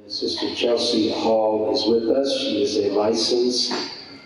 Sister Chelsea Hall is with us. She is a licensed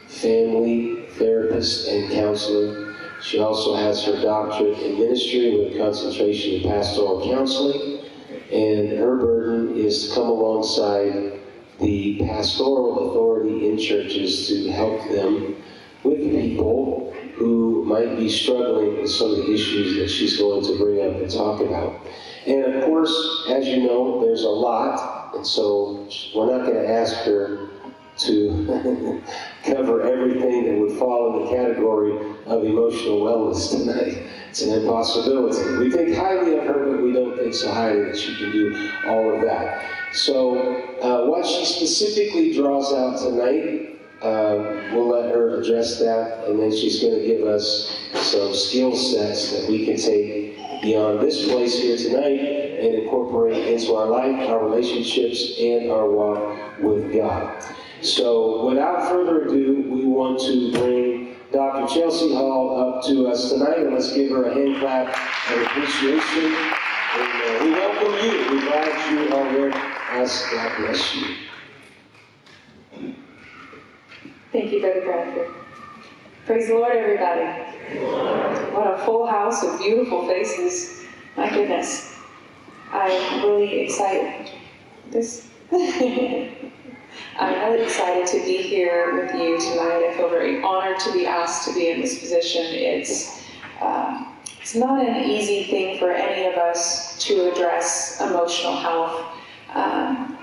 family therapist and counselor. She also has her doctorate in ministry with a concentration in pastoral counseling. And her burden is to come alongside the pastoral authority in churches to help them with people who might be struggling with some of the issues that she's going to bring up and talk about. And of course, as you know, there's a lot, and so we're not going to ask her to cover everything that would fall in the category of emotional wellness tonight. It's an impossibility. We think highly of her, but we don't think so highly that she can do all of that. So what she specifically draws out tonight, we'll let her address that, and then she's going to give us some skill sets that we can take beyond this place here tonight and incorporate into our life, our relationships, and our walk with God. So without further ado, we want to bring Dr. Chelsea Hall up to us tonight, and let's give her a hand clap of appreciation. And we welcome you. We're glad you are with us. God bless you. Thank you, Brother Bradford. Praise the Lord, everybody. What a full house of beautiful faces. My goodness. I'm really excited. I'm really excited to be here with you tonight. I feel very honored to be asked to be in this position. It's not an easy thing for any of us to address emotional health,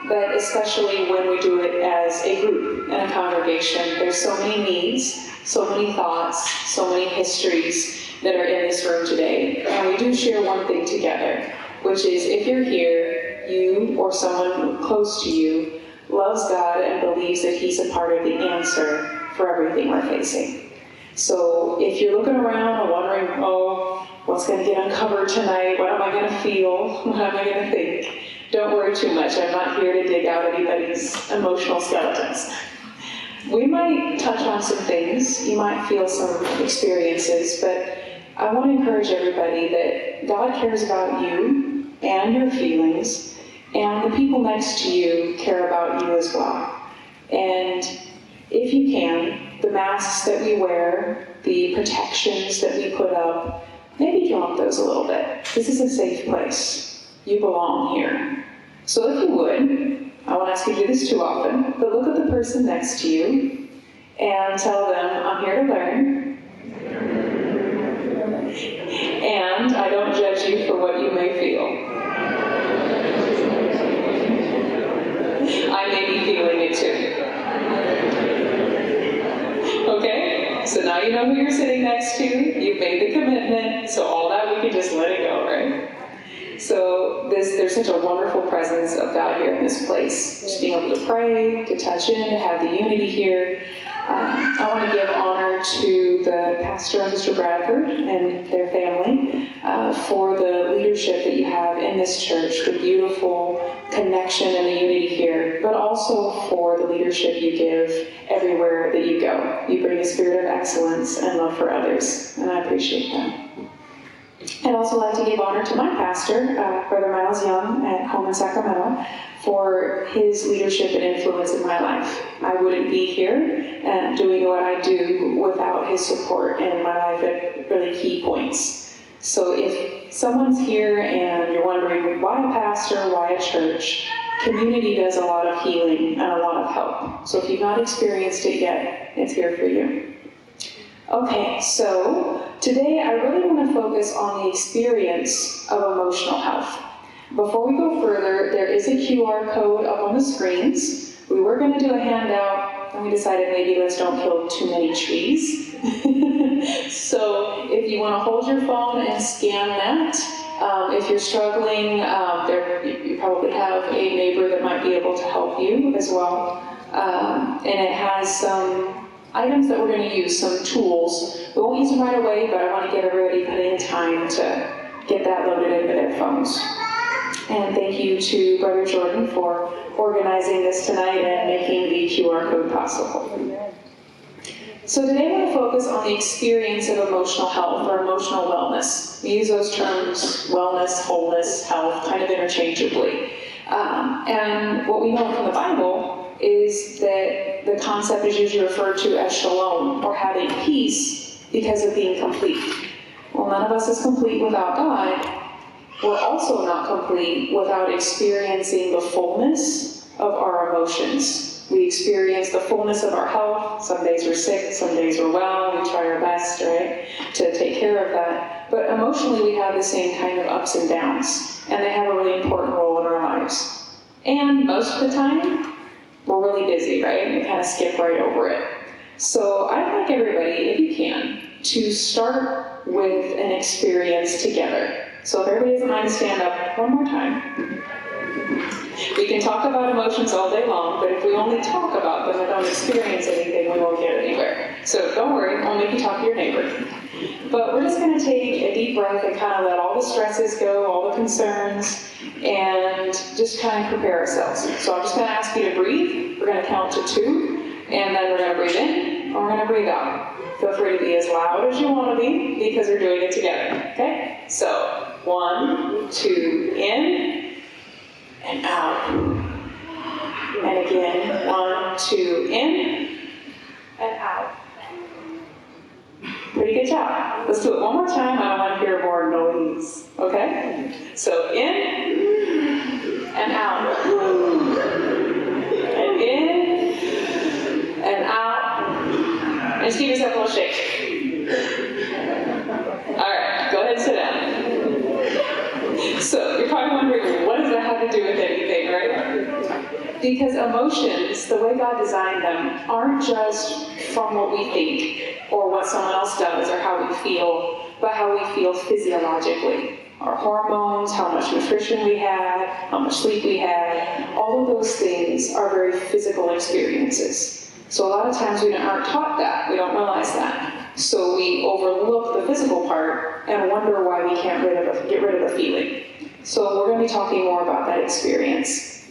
but especially when we do it as a group in a congregation. There's so many needs, so many thoughts, so many histories that are in this room today. And we do share one thing together, which is if you're here, you or someone close to you loves God and believes that He's a part of the answer for everything we're facing. So if you're looking around and wondering, oh, what's going to get uncovered tonight? What am I going to feel? What am I going to think? Don't worry too much. I'm not here to dig out anybody's emotional skeletons. We might touch on some things. You might feel some experiences, but I want to encourage everybody that God cares about you and your feelings, and the people next to you care about you as well. And if you can, the masks that we wear, the protections that we put up, maybe drop those a little bit. This is a safe place. You belong here. So if you would, I won't ask you to do this too often, but look at the person next to you and tell them, I'm here to learn. And I don't judge you for what you may feel. I may be feeling it too. Okay? So now you know who you're sitting next to. You've made the commitment, so all that we can just let it go, right? So there's such a wonderful presence of God here in this place. Just being able to pray, to touch in, to have the unity here. I want to give honor to the pastor and Mr. Bradford and their family for the leadership that you have in this church, the beautiful connection and the unity here, but also for the leadership you give everywhere that you go. You bring a spirit of excellence and love for others, and I appreciate that. I'd also like to give honor to my pastor, Brother Miles Young at home in Sacramento, for his leadership and influence in my life. I wouldn't be here doing what I do without his support in my life at really key points. So if someone's here and you're wondering, why a pastor, why a church, community does a lot of healing and a lot of help. So if you've not experienced it yet, it's here for you. Okay, so today I really want to focus on the experience of emotional health. Before we go further, there is a QR code up on the screens. We were going to do a handout, and we decided maybe let's don't kill too many trees. So if you want to hold your phone and scan that, if you're struggling, you probably have a neighbor that might be able to help you as well. And it has some items that we're going to use, some tools. We won't use them right away, but I want to get everybody putting time to get that loaded into their phones. And thank you to Brother Jordan for organizing this tonight and making the QR code possible. So today I want to focus on the experience of emotional health or emotional wellness. We use those terms, wellness, wholeness, health, kind of interchangeably. And what we know from the Bible is that the concept is usually referred to as shalom, or having peace because of being complete. Well, none of us is complete without God. We're also not complete without experiencing the fullness of our emotions. We experience the fullness of our health. Some days we're sick, some days we're well. We try our best, right, to take care of that. But emotionally, we have the same kind of ups and downs, and they have a really important role in our lives. And most of the time, we're really busy, right? We kind of skip right over it. So I'd like everybody, if you can, to start with an experience together. So if everybody doesn't mind to stand up one more time. We can talk about emotions all day long, but if we only talk about them and don't experience anything, we won't get anywhere. So don't worry, I'll make you talk to your neighbor. But we're just going to take a deep breath and kind of let all the stresses go, all the concerns, and just kind of prepare ourselves. So I'm just going to ask you to breathe. We're going to count to 2, and then we're going to breathe in, and we're going to breathe out. Feel free to be as loud as you want to be, because we're doing it together, okay? So, 1, 2, in, and out. And again, 1, 2, in, and out. Pretty good job. Let's do it one more time. I want to hear more noise, okay? So, in, and out. And in, and out. And just give yourself a little shake. All right, go ahead and sit down. So you're probably wondering, what does that have to do with anything, right? Because emotions, the way God designed them, aren't just from what we think or what someone else does or how we feel, but how we feel physiologically. Our hormones, how much nutrition we had, how much sleep we had, all of those things are very physical experiences. So a lot of times we aren't taught that, we don't realize that. So we overlook the physical part and wonder why we can't get rid of the feeling. So we're going to be talking more about that experience.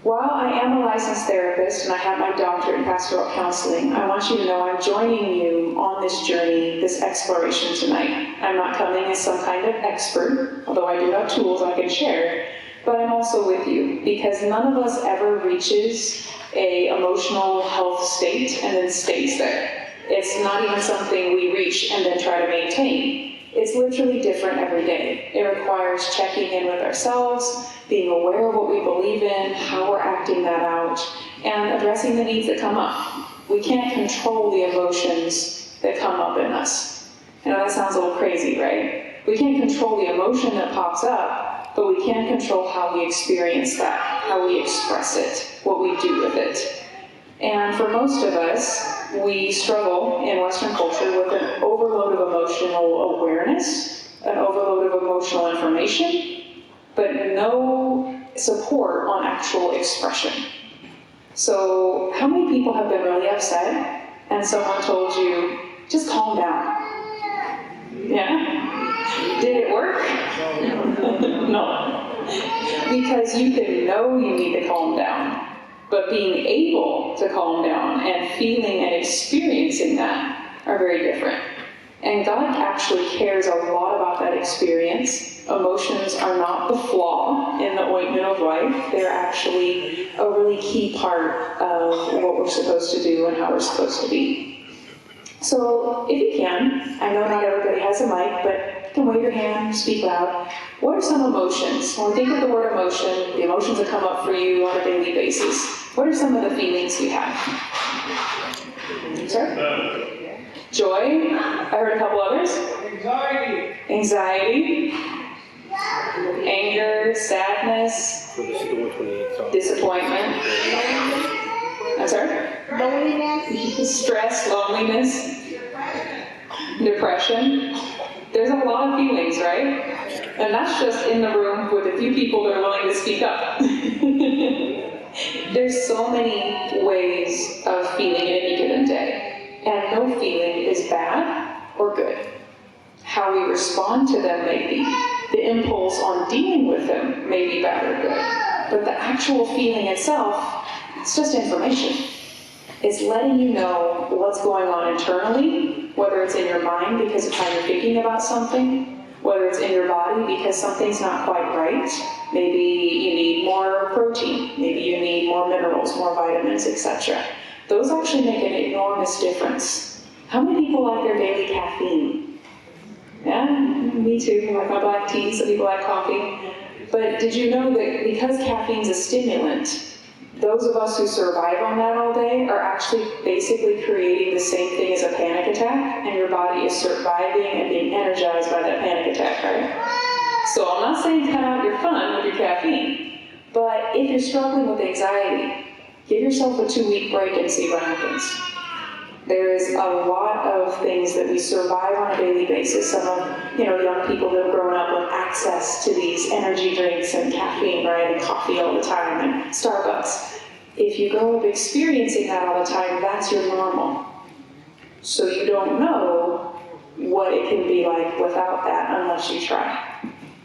While I am a licensed therapist and I have my doctorate in pastoral counseling, I want you to know I'm joining you on this journey, this exploration tonight. I'm not coming as some kind of expert, although I do have tools I can share, but I'm also with you because none of us ever reaches an emotional health state and then stays there. It's not even something we reach and then try to maintain. It's literally different every day. It requires checking in with ourselves, being aware of what we believe in, how we're acting that out, and addressing the needs that come up. We can't control the emotions that come up in us. I know that sounds a little crazy, right? We can't control the emotion that pops up, but we can control how we experience that, how we express it, what we do with it. And for most of us, we struggle in Western culture with an overload of emotional awareness, an overload of emotional information, but no support on actual expression. So how many people have been really upset and someone told you, just calm down? Yeah? Did it work? No. Because you can know you need to calm down. But being able to calm down and feeling and experiencing that are very different. And God actually cares a lot about that experience. Emotions are not the flaw in the ointment of life. They're actually a really key part of what we're supposed to do and how we're supposed to be. So, if you can, I know not everybody has a mic, but you can wave your hand, speak loud. What are some emotions? When we think of the word emotion, the emotions that come up for you on a daily basis, what are some of the feelings you have? Sir? Joy? I heard a couple others. Anxiety. Anger, sadness. Disappointment. I'm sorry? Loneliness. Stress, loneliness. Depression. There's a lot of feelings, right? And that's just in the room with a few people that are willing to speak up. There's so many ways of feeling in any given day, and no feeling is bad or good. How we respond to them may be. The impulse on dealing with them may be bad or good. But the actual feeling itself, it's just information. It's letting you know what's going on internally, whether it's in your mind because of how you're thinking about something, whether it's in your body because something's not quite right. Maybe you need more protein, maybe you need more minerals, more vitamins, etc. Those actually make an enormous difference. How many people like their daily caffeine? Yeah, me too. I like my black tea, some people like coffee. But did you know that because caffeine's a stimulant, those of us who survive on that all day are actually basically creating the same thing as a panic attack, and your body is surviving and being energized by that panic attack, right? So I'm not saying cut out your fun with your caffeine, but if you're struggling with anxiety, give yourself a 2-week break and see what happens. There's a lot of things that we survive on a daily basis. Some of, young people that have grown up with access to these energy drinks and caffeine, right, and coffee all the time, and Starbucks. If you grow up experiencing that all the time, that's your normal. So you don't know what it can be like without that unless you try.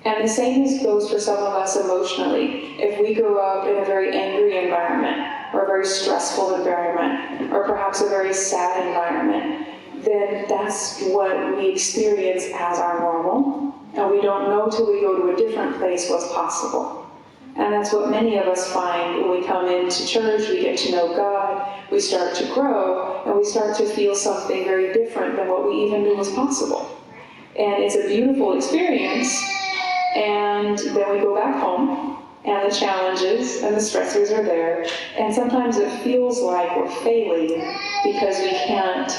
And the same goes for some of us emotionally. If we grew up in a very angry environment, or a very stressful environment, or perhaps a very sad environment, then that's what we experience as our normal, and we don't know till we go to a different place what's possible. And that's what many of us find when we come into church, we get to know God, we start to grow, and we start to feel something very different than what we even knew was possible. And it's a beautiful experience, and then we go back home, and the challenges and the stressors are there, and sometimes it feels like we're failing because we can't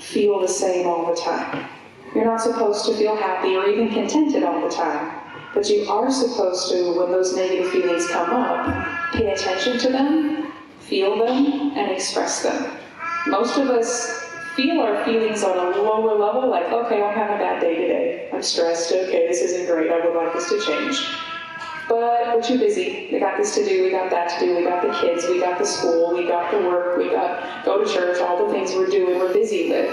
feel the same all the time. You're not supposed to feel happy or even contented all the time, but you are supposed to, when those negative feelings come up, pay attention to them, feel them, and express them. Most of us feel our feelings on a lower level, like, okay, I'm having a bad day today. I'm stressed. Okay, this isn't great. I would like this to change. But we're too busy. We got this to do, we got that to do, we got the kids, we got the school, we got the work, we got go to church, all the things we're doing, we're busy with.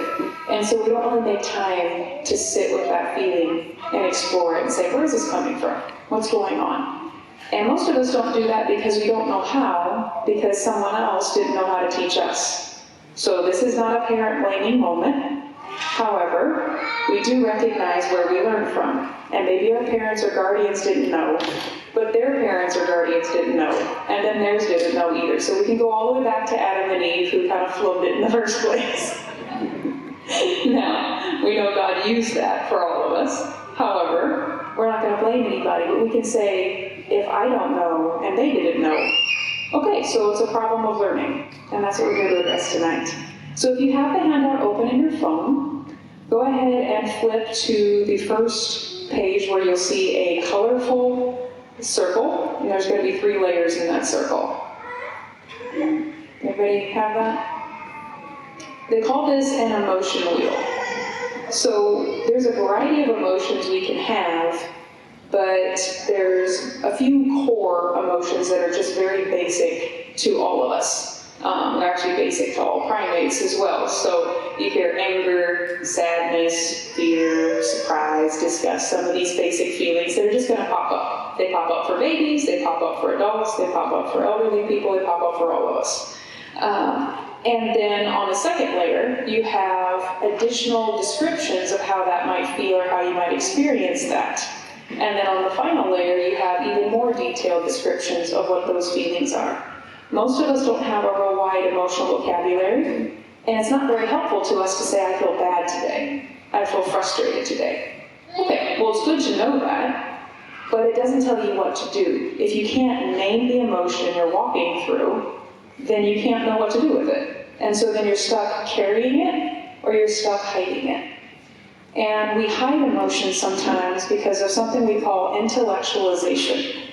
And so we don't really make time to sit with that feeling and explore it and say, where is this coming from? What's going on? And most of us don't do that because we don't know how, because someone else didn't know how to teach us. So this is not a parent blaming moment. However, we do recognize where we learned from. And maybe our parents or guardians didn't know, but their parents or guardians didn't know, and then theirs didn't know either. So we can go all the way back to Adam and Eve, who kind of flubbed it in the first place. Now, we know God used that for all of us. However, we're not going to blame anybody, but we can say, if I don't know and they didn't know, okay, so it's a problem of learning, and that's what we're going to address tonight. So if you have the handout open in your phone, go ahead and flip to the first page where you'll see a colorful circle, and there's going to be 3 layers in that circle. Everybody have that? They call this an emotion wheel. So there's a variety of emotions we can have, but there's a few core emotions that are just very basic to all of us. They're actually basic to all primates as well. So you hear anger, sadness, fear, surprise, disgust, some of these basic feelings that are just going to pop up. They pop up for babies, they pop up for adults, they pop up for elderly people, they pop up for all of us. And then on the second layer, you have additional descriptions of how that might feel or how you might experience that. And then on the final layer, you have even more detailed descriptions of what those feelings are. Most of us don't have a real wide emotional vocabulary, and it's not very helpful to us to say, I feel bad today, I feel frustrated today. Okay, well, it's good to know that, but it doesn't tell you what to do. If you can't name the emotion you're walking through, then you can't know what to do with it. And so then you're stuck carrying it, or you're stuck hiding it. And we hide emotions sometimes because of something we call intellectualization.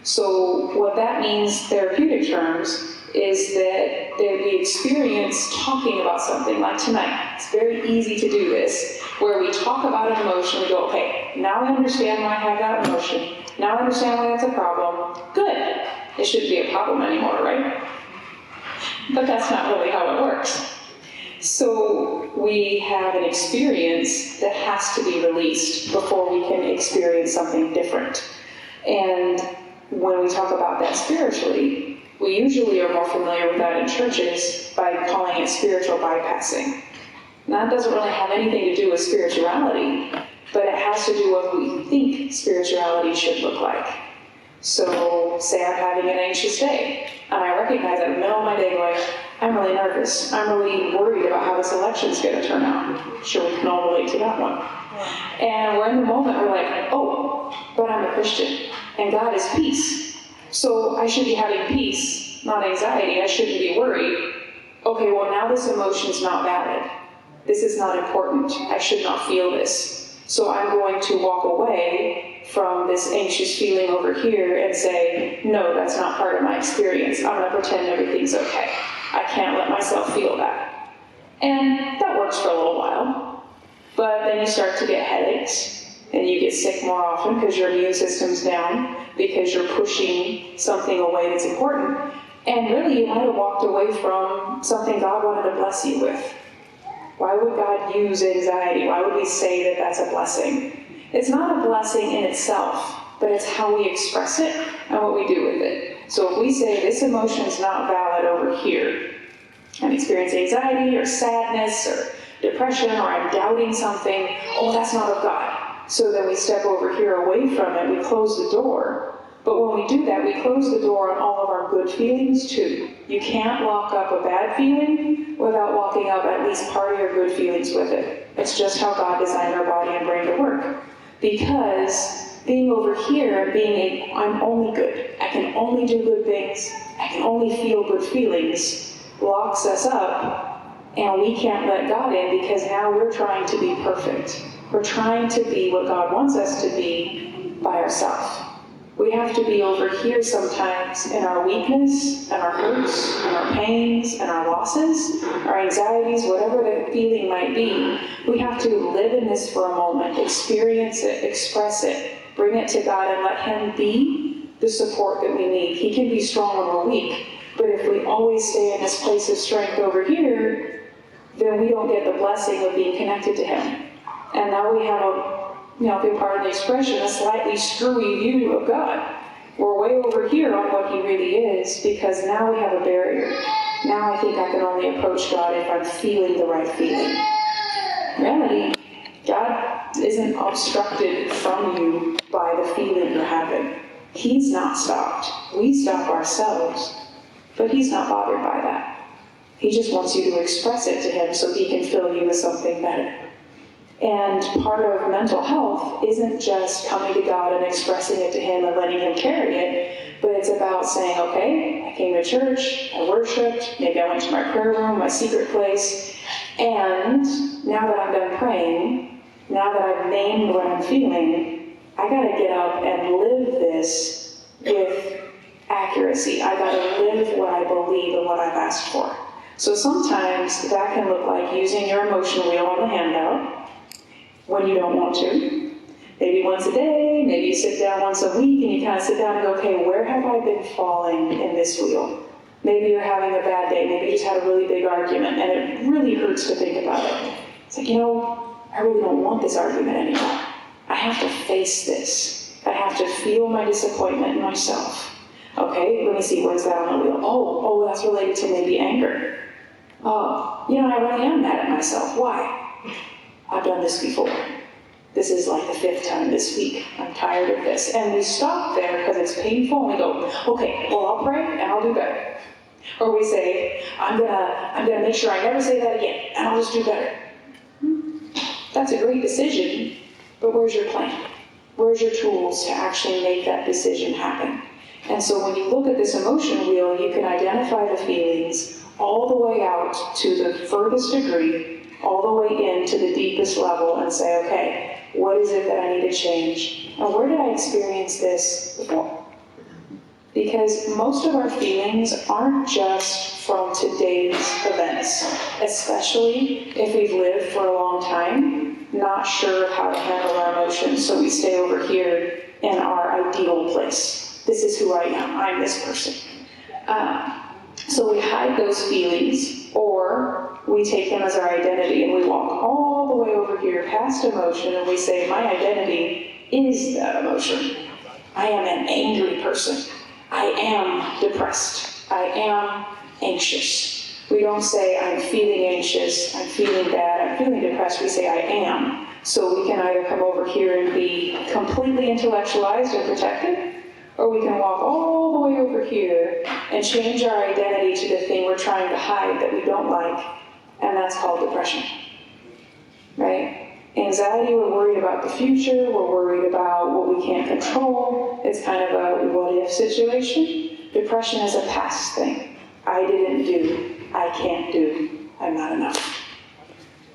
So what that means, therapeutic terms, is that we experience talking about something, like tonight. It's very easy to do this, where we talk about an emotion, we go, okay, now I understand why I have that emotion. Now I understand why that's a problem. Good. It shouldn't be a problem anymore, right? But that's not really how it works. So we have an experience that has to be released before we can experience something different. And when we talk about that spiritually, we usually are more familiar with that in churches by calling it spiritual bypassing. Now, that doesn't really have anything to do with spirituality, but it has to do with what we think spirituality should look like. So, say I'm having an anxious day, and I recognize in the middle of my day going, I'm really nervous. I'm really worried about how this election's going to turn out. Sure, we can all relate to that one. And we're in the moment, we're like, oh, but I'm a Christian, and God is peace. So I should be having peace, not anxiety. I shouldn't be worried. Okay, well now this emotion is not valid. This is not important. I should not feel this. So I'm going to walk away from this anxious feeling over here and say, no, that's not part of my experience. I'm going to pretend everything's okay. I can't let myself feel that. And that works for a little while. But then you start to get headaches, and you get sick more often because your immune system's down, because you're pushing something away that's important. And really, you might have walked away from something God wanted to bless you with. Why would God use anxiety? Why would we say that that's a blessing? It's not a blessing in itself, but it's how we express it and what we do with it. So if we say this emotion is not valid over here, I'm experiencing anxiety or sadness or depression, or I'm doubting something, oh, that's not of God. So then we step over here away from it, we close the door. But when we do that, we close the door on all of our good feelings too. You can't lock up a bad feeling without locking up at least part of your good feelings with it. It's just how God designed our body and brain to work. Because being over here and being I'm only good, I can only do good things, I can only feel good feelings, locks us up, and we can't let God in because now we're trying to be perfect. We're trying to be what God wants us to be by ourselves. We have to be over here sometimes in our weakness, and our hurts, and our pains, and our losses, our anxieties, whatever the feeling might be. We have to live in this for a moment, experience it, express it, bring it to God, and let Him be the support that we need. He can be strong when we're weak, but if we always stay in this place of strength over here, then we don't get the blessing of being connected to Him. And now we have if you pardon the expression, a slightly screwy view of God. We're way over here on what He really is, because now we have a barrier. Now I think I can only approach God if I'm feeling the right feeling. In reality, God isn't obstructed from you by the feeling you're having. He's not stopped. We stop ourselves, but He's not bothered by that. He just wants you to express it to Him so He can fill you with something better. And part of mental health isn't just coming to God and expressing it to Him and letting Him carry it, but it's about saying, okay, I came to church, I worshiped, maybe I went to my prayer room, my secret place, and now that I'm done praying, now that I've named what I'm feeling, I gotta get up and live this with accuracy. I gotta live what I believe and what I've asked for. So sometimes that can look like using your emotion wheel on the handout, when you don't want to. Maybe once a day, maybe you sit down once a week and you kind of sit down and go, okay, where have I been falling in this wheel? Maybe you're having a bad day, maybe you just had a really big argument and it really hurts to think about it. It's like, I really don't want this argument anymore. I have to face this. I have to feel my disappointment in myself. Okay, let me see, where's that on the wheel? Oh, that's related to maybe anger. I really am mad at myself. Why? I've done this before. This is like the 5th time this week. I'm tired of this. And we stop there because it's painful and we go, okay, well, I'll pray and I'll do better. Or we say, I'm gonna make sure I never say that again and I'll just do better. That's a great decision, but where's your plan? Where's your tools to actually make that decision happen? And so when you look at this emotion wheel, you can identify the feelings all the way out to the furthest degree, all the way into the deepest level, and say, okay, what is it that I need to change? And where did I experience this before? Because most of our feelings aren't just from today's events, especially if we've lived for a long time, not sure how to handle our emotions, so we stay over here in our ideal place. This is who I am. I'm this person. So we hide those feelings, or we take them as our identity and we walk all the way over here past emotion and we say, my identity is that emotion. I am an angry person. I am depressed. I am anxious. We don't say, I'm feeling anxious, I'm feeling bad, I'm feeling depressed. We say, I am. So we can either come over here and be completely intellectualized and protected, or we can walk all the way over here and change our identity to the thing we're trying to hide that we don't like, and that's called depression, right? Anxiety, we're worried about the future, we're worried about what we can't control. It's kind of a what-if situation. Depression is a past thing. I didn't do, I can't do, I'm not enough.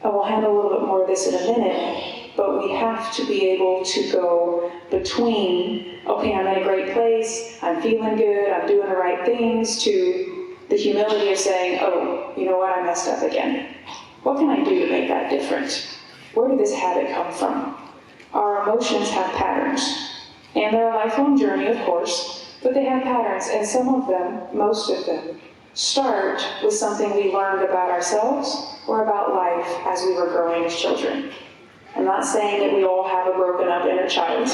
And we'll handle a little bit more of this in a minute, but we have to be able to go between, okay, I'm in a great place, I'm feeling good, I'm doing the right things, to the humility of saying, oh, you know what, I messed up again. What can I do to make that different? Where did this habit come from? Our emotions have patterns, and they're a lifelong journey, of course, but they have patterns, and some of them, most of them, start with something we learned about ourselves or about life as we were growing as children. I'm not saying that we all have a broken up inner child,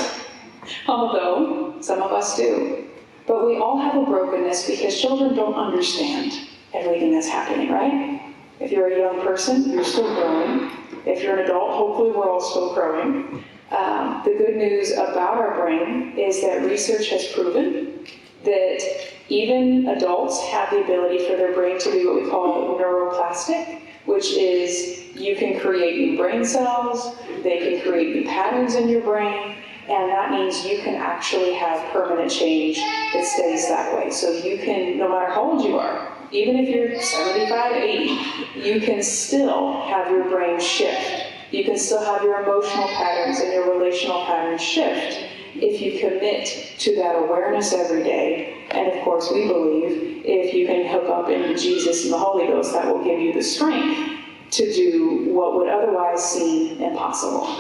although some of us do. But we all have a brokenness because children don't understand everything that's happening, right? If you're a young person, you're still growing. If you're an adult, hopefully we're all still growing. The good news about our brain is that research has proven that even adults have the ability for their brain to be what we call neuroplastic, which is you can create new brain cells, they can create new patterns in your brain, and that means you can actually have permanent change that stays that way. So you can, no matter how old you are, even if you're 75, 80, you can still have your brain shift. You can still have your emotional patterns and your relational patterns shift if you commit to that awareness every day. And of course, we believe if you can hook up into Jesus and the Holy Ghost, that will give you the strength to do what would otherwise seem impossible.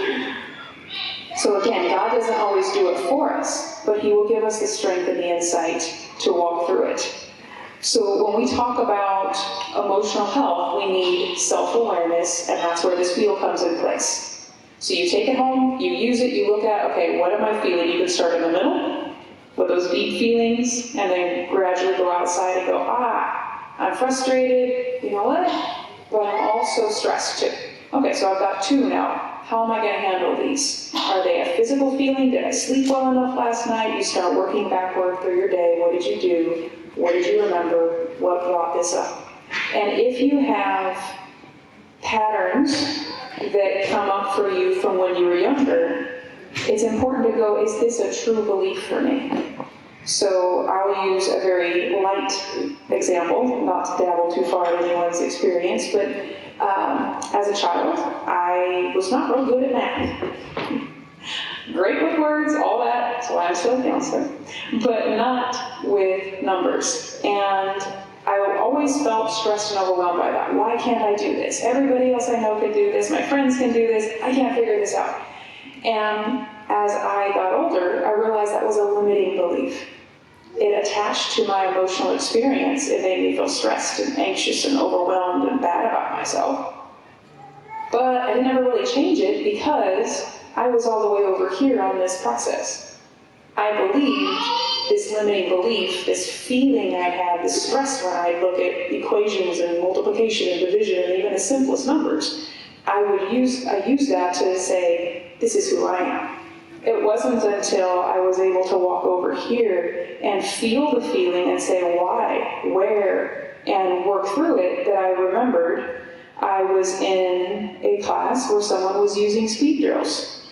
So again, God doesn't always do it for us, but He will give us the strength and the insight to walk through it. So when we talk about emotional health, we need self-awareness, and that's where this wheel comes in place. So you take it home, you use it, you look at, okay, what am I feeling? You can start in the middle with those deep feelings, and then gradually go outside and go, I'm frustrated, you know what? But I'm also stressed too. Okay, so I've got two now. How am I going to handle these? Are they a physical feeling? Did I sleep well enough last night? You start working backward through your day. What did you do? What did you remember? What brought this up? And if you have patterns that come up for you from when you were younger, it's important to go, is this a true belief for me? So I'll use a very light example, not to dabble too far in anyone's experience, but as a child, I was not real good at math. Great with words, all that, that's why I'm still a counselor, but not with numbers. And I always felt stressed and overwhelmed by that. Why can't I do this? Everybody else I know can do this, my friends can do this, I can't figure this out. And as I got older, I realized that was a limiting belief. It attached to my emotional experience. It made me feel stressed and anxious and overwhelmed and bad about myself. But I didn't ever really change it because I was all the way over here on this process. I believed this limiting belief, this feeling I had, this stress when I look at equations and multiplication and division and even the simplest numbers. I used that to say, this is who I am. It wasn't until I was able to walk over here and feel the feeling and say why, where, and work through it that I remembered I was in a class where someone was using speed drills.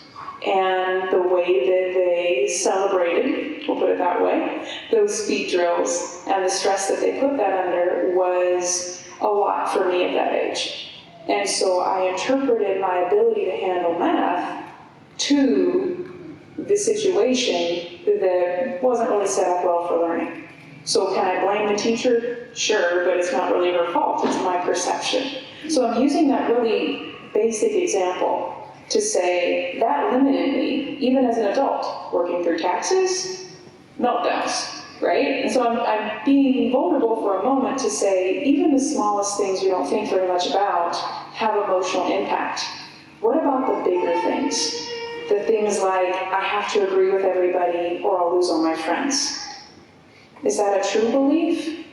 And the way that they celebrated, we'll put it that way, those speed drills and the stress that they put that under was a lot for me at that age. And so I interpreted my ability to handle math to the situation that wasn't really set up well for learning. So can I blame the teacher? Sure, but it's not really her fault, it's my perception. So I'm using that really basic example to say that limited me, even as an adult, working through taxes, meltdowns, right? And so I'm being vulnerable for a moment to say, even the smallest things we don't think very much about have emotional impact. What about the bigger things? The things like, I have to agree with everybody or I'll lose all my friends. Is that a true belief?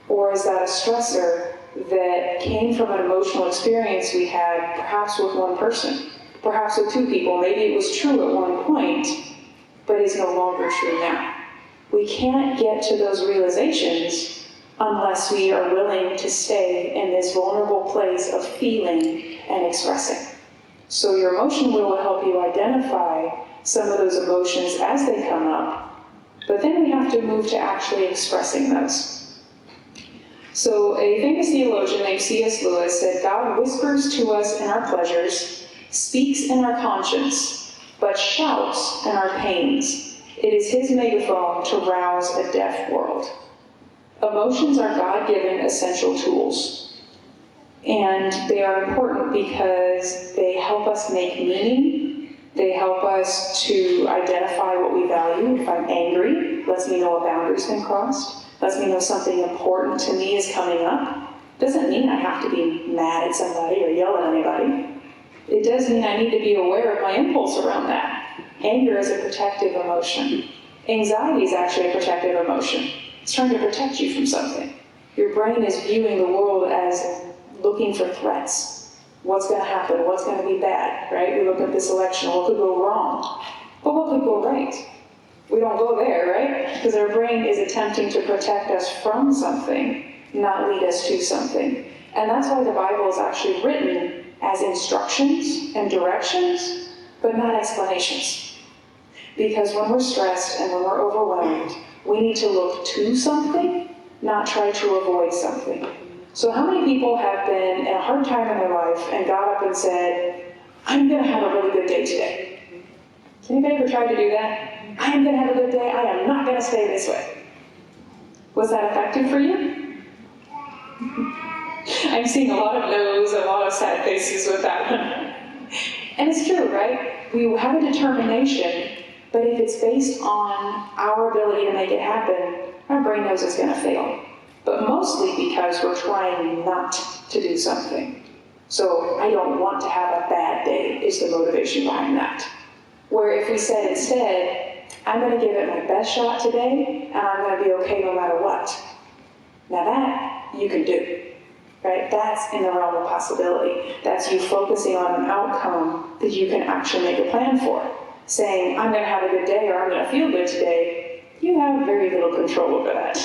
Or is that a stressor that came from an emotional experience we had, perhaps with one person? Perhaps with two people, maybe it was true at one point, but is no longer true now. We can't get to those realizations unless we are willing to stay in this vulnerable place of feeling and expressing. So your emotion wheel will help you identify some of those emotions as they come up, but then we have to move to actually expressing those. So a famous theologian named C.S. Lewis said, God whispers to us in our pleasures, speaks in our conscience, but shouts in our pains. It is his megaphone to rouse a deaf world. Emotions are God-given essential tools. And they are important because they help us make meaning. They help us to identify what we value. If I'm angry, lets me know a boundary's been crossed. Lets me know something important to me is coming up. Doesn't mean I have to be mad at somebody or yell at anybody. It does mean I need to be aware of my impulse around that. Anger is a protective emotion. Anxiety is actually a protective emotion. It's trying to protect you from something. Your brain is viewing the world as looking for threats. What's going to happen? What's going to be bad, right? We look at this election, what could go wrong? But what could go right? We don't go there, right? Because our brain is attempting to protect us from something, not lead us to something. And that's why the Bible is actually written as instructions and directions, but not explanations. Because when we're stressed and when we're overwhelmed, we need to look to something, not try to avoid something. So how many people have been in a hard time in their life and got up and said, I'm going to have a really good day today? Has anybody ever tried to do that? I am going to have a good day. I am not going to stay this way. Was that effective for you? I'm seeing a lot of no's, a lot of sad faces with that one. And it's true, right? We have a determination, but if it's based on our ability to make it happen, our brain knows it's going to fail. But mostly because we're trying not to do something. So I don't want to have a bad day is the motivation behind that. Where if we said instead, I'm going to give it my best shot today, and I'm going to be okay no matter what. Now that you can do, right? That's in the realm of possibility. That's you focusing on an outcome that you can actually make a plan for. Saying, I'm going to have a good day, or I'm going to feel good today, you have very little control over that.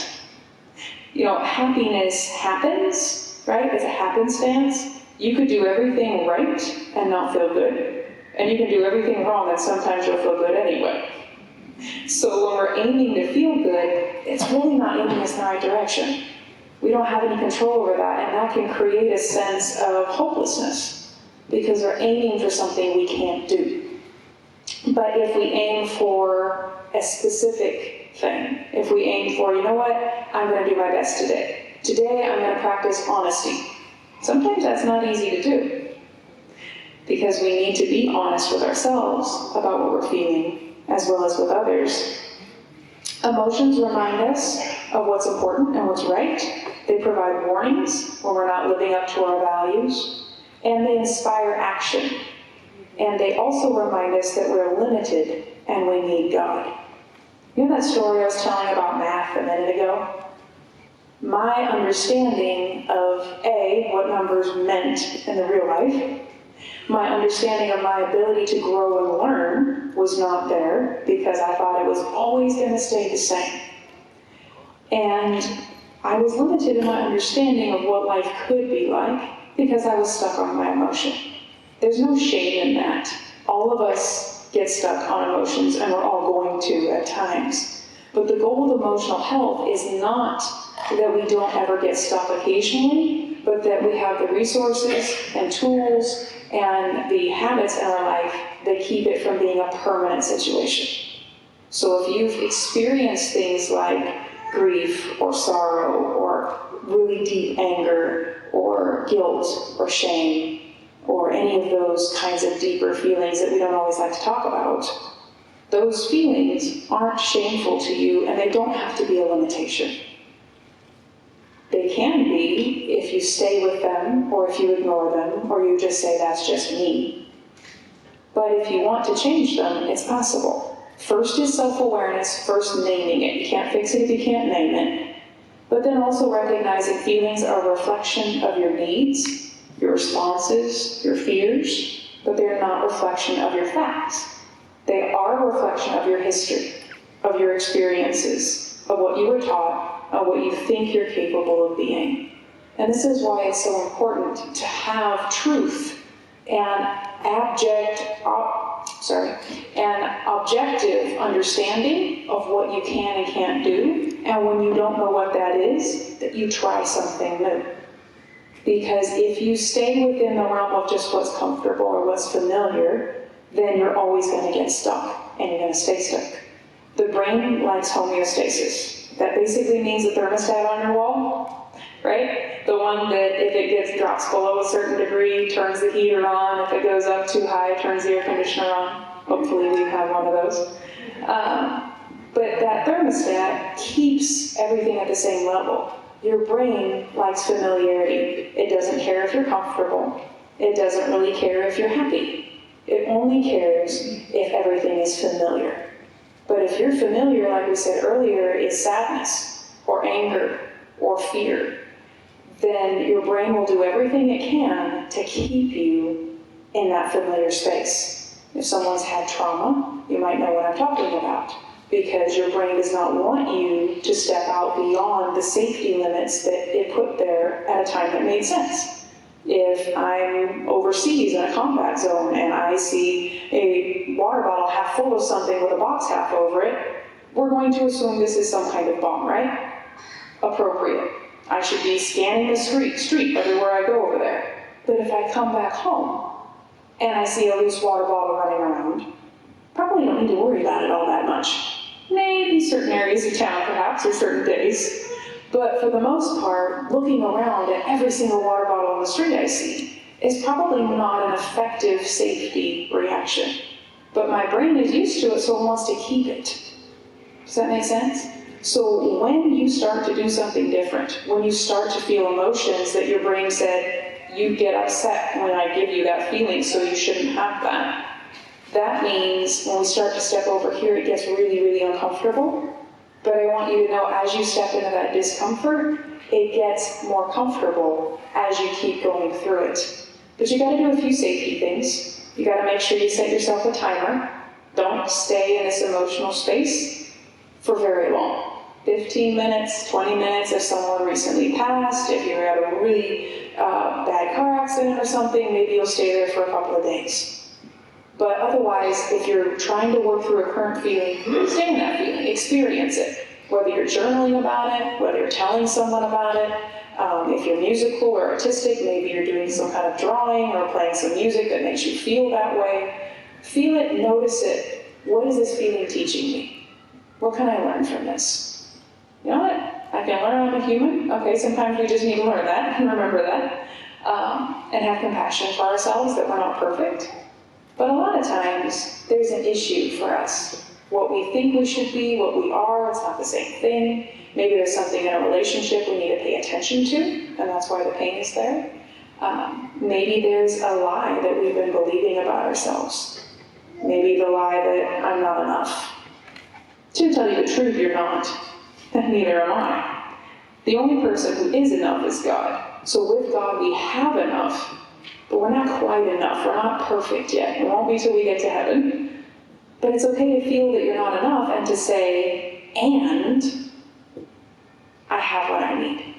You know, happiness happens, right? It's a happenstance. You could do everything right and not feel good. And you can do everything wrong and sometimes you'll feel good anyway. So when we're aiming to feel good, it's really not aiming us in the right direction. We don't have any control over that, and that can create a sense of hopelessness because we're aiming for something we can't do. But if we aim for a specific thing, if we aim for, you know what, I'm going to do my best today. Today I'm going to practice honesty. Sometimes that's not easy to do because we need to be honest with ourselves about what we're feeling as well as with others. Emotions remind us of what's important and what's right. They provide warnings when we're not living up to our values, and they inspire action. And they also remind us that we're limited and we need God. You know that story I was telling about math a minute ago? My understanding of A, what numbers meant in the real life, my understanding of my ability to grow and learn was not there because I thought it was always going to stay the same. And I was limited in my understanding of what life could be like because I was stuck on my emotion. There's no shame in that. All of us get stuck on emotions, and we're all going to at times. But the goal of emotional health is not that we don't ever get stuck occasionally, but that we have the resources and tools and the habits in our life that keep it from being a permanent situation. So if you've experienced things like grief or sorrow or really deep anger or guilt or shame or any of those kinds of deeper feelings that we don't always like to talk about, those feelings aren't shameful to you and they don't have to be a limitation. They can be if you stay with them or if you ignore them or you just say that's just me. But if you want to change them, it's possible. First is self-awareness, first naming it. You can't fix it if you can't name it. But then also recognizing feelings are a reflection of your needs, your responses, your fears. but they're not a reflection of your facts. They are a reflection of your history, of your experiences, of what you were taught, of what you think you're capable of being. And this is why it's so important to have truth and objective understanding of what you can and can't do. And when you don't know what that is, that you try something new. Because if you stay within the realm of just what's comfortable or what's familiar, then you're always going to get stuck, and you're going to stay stuck. The brain likes homeostasis. That basically means the thermostat on your wall, right? The one that if it drops below a certain degree, turns the heater on. If it goes up too high, turns the air conditioner on. Hopefully we have one of those. But that thermostat keeps everything at the same level. Your brain likes familiarity. It doesn't care if you're comfortable. It doesn't really care if you're happy. It only cares if everything is familiar. But if you're familiar, like we said earlier, is sadness or anger or fear, then your brain will do everything it can to keep you in that familiar space. If someone's had trauma, you might know what I'm talking about, because your brain does not want you to step out beyond the safety limits that it put there at a time that made sense. If I'm overseas in a combat zone and I see a water bottle half full of something with a box half over it, we're going to assume this is some kind of bomb, right? Appropriate. I should be scanning the street everywhere I go over there. But if I come back home and I see a loose water bottle running around, probably don't need to worry about it all that much. Maybe certain areas of town, perhaps, or certain days. But for the most part, looking around at every single water bottle on the street I see is probably not an effective safety reaction. But my brain is used to it, so it wants to keep it. Does that make sense? So when you start to do something different, when you start to feel emotions that your brain said, you get upset when I give you that feeling, so you shouldn't have that. That means when we start to step over here, it gets really, really uncomfortable. But I want you to know, as you step into that discomfort, it gets more comfortable as you keep going through it. But you gotta do a few safety things. You gotta make sure you set yourself a timer. Don't stay in this emotional space for very long. 15 minutes, 20 minutes if someone recently passed, if you're at a really bad car accident or something, maybe you'll stay there for a couple of days. But otherwise, if you're trying to work through a current feeling, stay in that feeling, experience it. Whether you're journaling about it, whether you're telling someone about it, if you're musical or artistic, maybe you're doing some kind of drawing or playing some music that makes you feel that way. Feel it, notice it. What is this feeling teaching me? What can I learn from this? You know what? I can learn I'm a human. Okay, sometimes we just need to learn that and remember that. And have compassion for ourselves that we're not perfect. But a lot of times, there's an issue for us. What we think we should be, what we are, it's not the same thing. Maybe there's something in a relationship we need to pay attention to, and that's why the pain is there. Maybe there's a lie that we've been believing about ourselves. Maybe the lie that I'm not enough. To tell you the truth, you're not, and neither am I. The only person who is enough is God. So with God, we have enough. But we're not quite enough. We're not perfect yet. It won't be till we get to heaven. But it's okay to feel that you're not enough and to say, and I have what I need.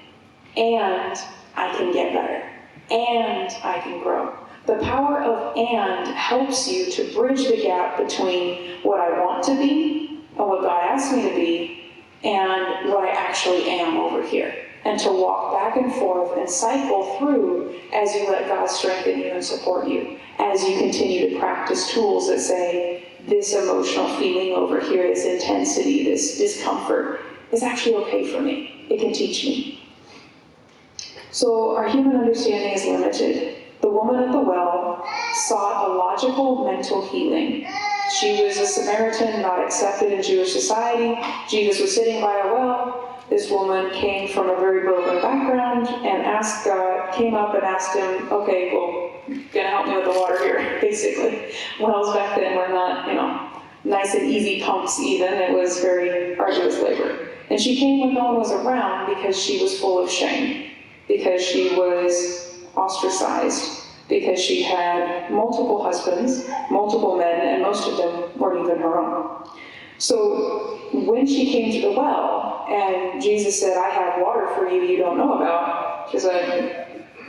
And I can get better. And I can grow. The power of and helps you to bridge the gap between what I want to be and what God asked me to be and what I actually am over here. And to walk back and forth and cycle through as you let God strengthen you and support you, as you continue to practice tools that say, this emotional feeling over here, this intensity, this discomfort, is actually okay for me. It can teach me. So our human understanding is limited. The woman at the well sought a logical mental healing. She was a Samaritan, not accepted in Jewish society. Jesus was sitting by a well. This woman came from a very broken background and asked God, came up and asked him, okay, well, gonna help me with the water here, basically. Wells back then were not, nice and easy pumps even. It was very arduous labor. And she came when no one was around because she was full of shame, because she was ostracized, because she had multiple husbands, multiple men, and most of them weren't even her own. So when she came to the well, and Jesus said, I have water for you you don't know about, she's like,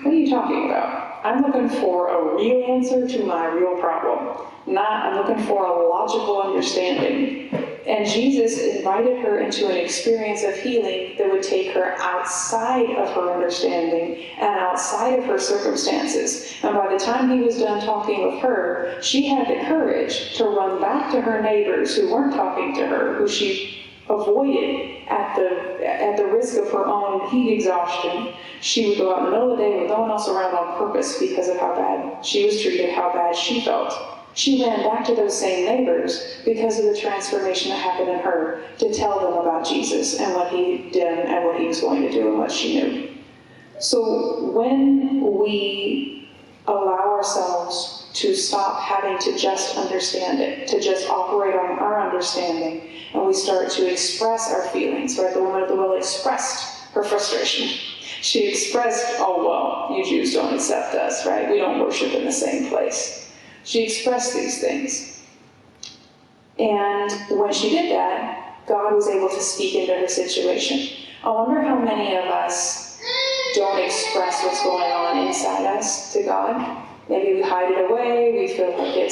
what are you talking about? I'm looking for a real answer to my real problem. I'm looking for a logical understanding. And Jesus invited her into an experience of healing that would take her outside of her understanding and outside of her circumstances. And by the time he was done talking with her, she had the courage to run back to her neighbors who weren't talking to her, who she avoided at the risk of her own heat exhaustion. She would go out in the middle of the day with no one else around on purpose because of how bad she was treated, how bad she felt. She ran back to those same neighbors because of the transformation that happened in her to tell them about Jesus and what he did and what he was going to do and what she knew. So when we allow ourselves to stop having to just understand it, to just operate on our understanding, and we start to express our feelings, right? The woman at the well expressed her frustration. She expressed, oh, well, you Jews don't accept us, right? We don't worship in the same place. She expressed these things. And when she did that, God was able to speak into her situation. I wonder how many of us don't express what's going on inside us to God. Maybe we hide it away, we feel like